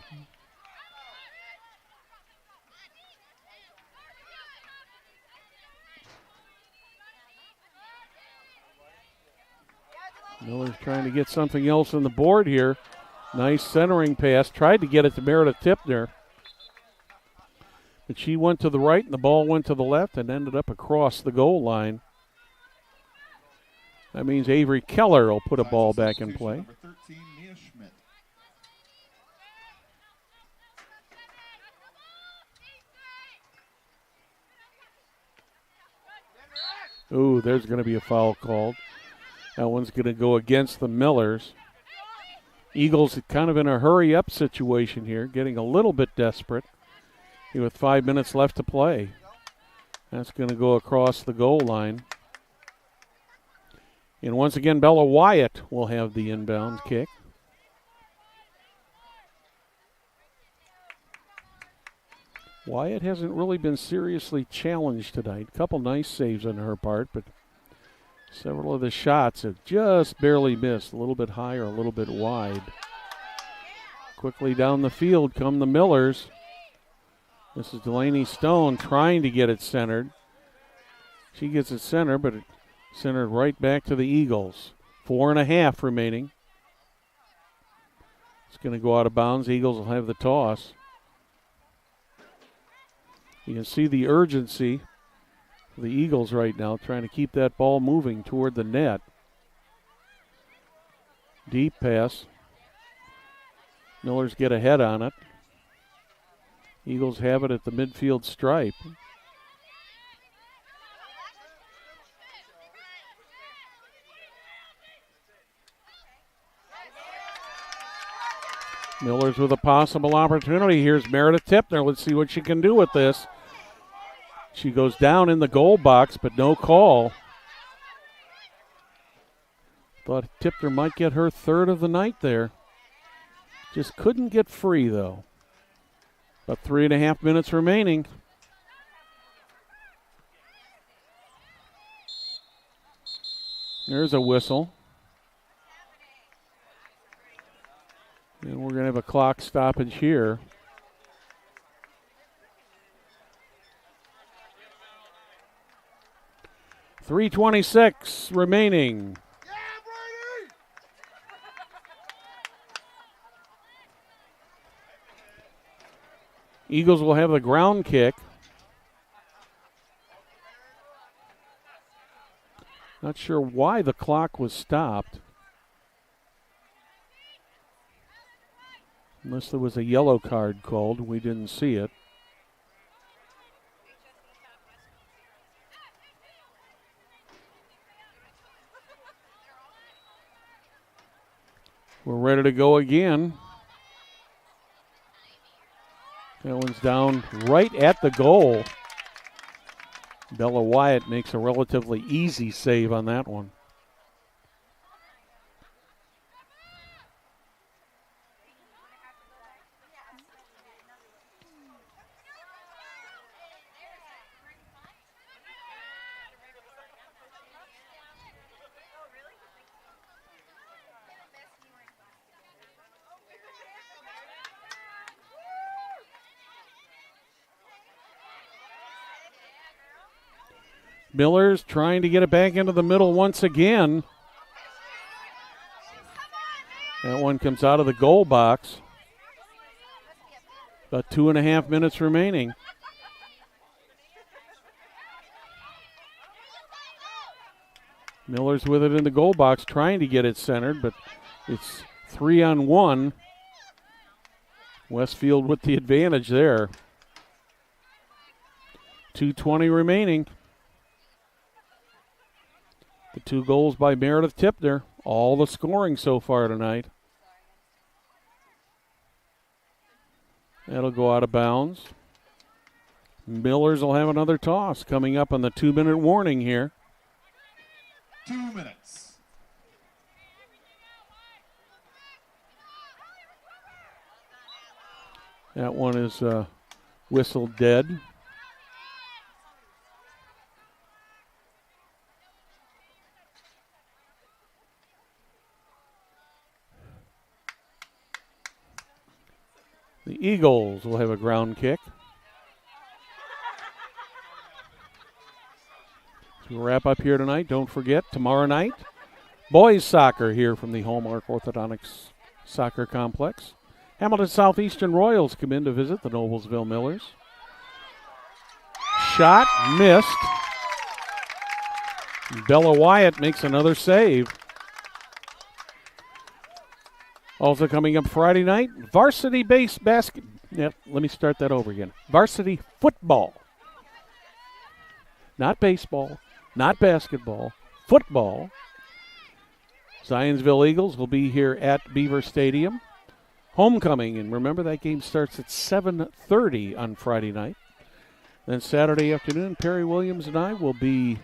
Miller's trying to get something else on the board here. Nice centering pass. Tried to get it to Meredith Tipner. But she went to the right and the ball went to the left and ended up across the goal line. That means Avery Keller will put a ball back in play. Number 13, Nia Schmidt. Ooh, there's going to be a foul called. That one's going to go against the Millers. Eagles kind of in a hurry-up situation here, getting a little bit desperate here with 5 minutes left to play. That's going to go across the goal line. And once again, Bella Wyatt will have the inbound kick. Wyatt hasn't really been seriously challenged tonight. A couple nice saves on her part, but several of the shots have just barely missed. A little bit high or a little bit wide. Quickly down the field come the Millers. This is Delaney Stone trying to get it centered. She gets it centered, but it centered right back to the Eagles. 4.5 remaining. It's going to go out of bounds. Eagles will have the toss. You can see the urgency of the Eagles right now, trying to keep that ball moving toward the net. Deep pass. Millers get ahead on it. Eagles have it at the midfield stripe. Millers with a possible opportunity. Here's Meredith Tipner. Let's see what she can do with this. She goes down in the goal box, but no call. Thought Tipner might get her third of the night there. Just couldn't get free, though. About 3.5 minutes remaining. There's a whistle. And we're going to have a clock stoppage here. .326 remaining. Eagles will have the ground kick. Not sure why the clock was stopped. Unless there was a yellow card called. We didn't see it. We're ready to go again. That one's down right at the goal. Bella Wyatt makes a relatively easy save on that one. Miller's trying to get it back into the middle once again. That one comes out of the goal box. About 2.5 minutes remaining. Miller's with it in the goal box, trying to get it centered, but it's 3-on-1. Westfield with the advantage there. 2:20 remaining. The 2 goals by Meredith Tipner. All the scoring so far tonight. That'll go out of bounds. Millers will have another toss coming up on the 2-minute warning here. 2 minutes. That one is whistled dead. The Eagles will have a ground kick. As we wrap up here tonight, don't forget, tomorrow night, boys soccer here from the Hallmark Orthodontics Soccer Complex. Hamilton Southeastern Royals come in to visit the Noblesville Millers. Shot missed. Bella Wyatt makes another save. Also coming up Friday night, varsity basket. Yep, let me start that over again. Varsity football. Not baseball, not basketball, football. Zionsville Eagles will be here at Beaver Stadium. Homecoming, and remember that game starts at 7:30 on Friday night. Then Saturday afternoon, Perry Williams and I will be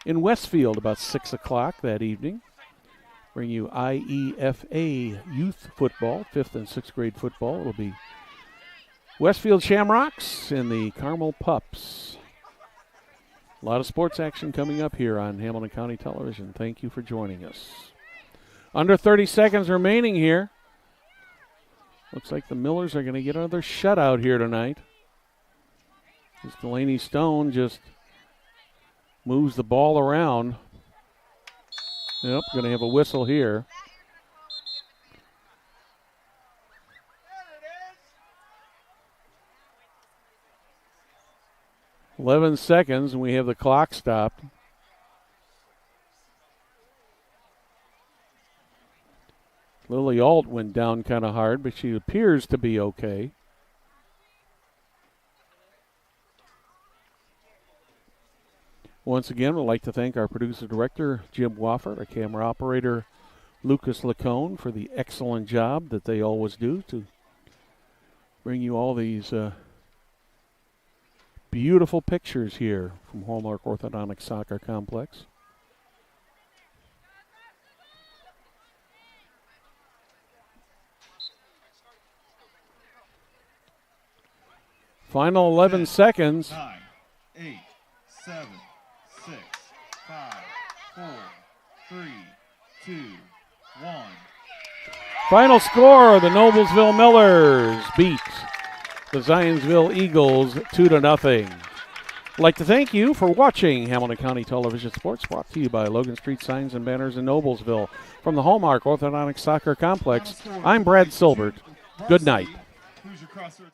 in Westfield about 6 o'clock that evening. Bring you IEFA youth football, 5th and 6th grade football. It'll be Westfield Shamrocks and the Carmel Pups. A lot of sports action coming up here on Hamilton County Television. Thank you for joining us. Under 30 seconds remaining here. Looks like the Millers are going to get another shutout here tonight. As Delaney Stone just moves the ball around. Yep, going to have a whistle here. "11 seconds, and we have the clock stopped. Lily Alt went down kind of hard, but she appears to be okay. Once again, we'd like to thank our producer-director, Jim Wofford, our camera operator, Lucas Lacone, for the excellent job that they always do to bring you all these beautiful pictures here from Hallmark Orthodontic Soccer Complex. Final 11 seconds. 9, 8, 7, 6, 5, 4, 3, 2, 1. Final score, the Noblesville Millers beat the Zionsville Eagles 2-0. I'd like to thank you for watching Hamilton County Television Sports, brought to you by Logan Street Signs and Banners in Noblesville. From the Hallmark Orthodontic Soccer Complex, I'm Brad Silbert. Good night. Who's your crossroads?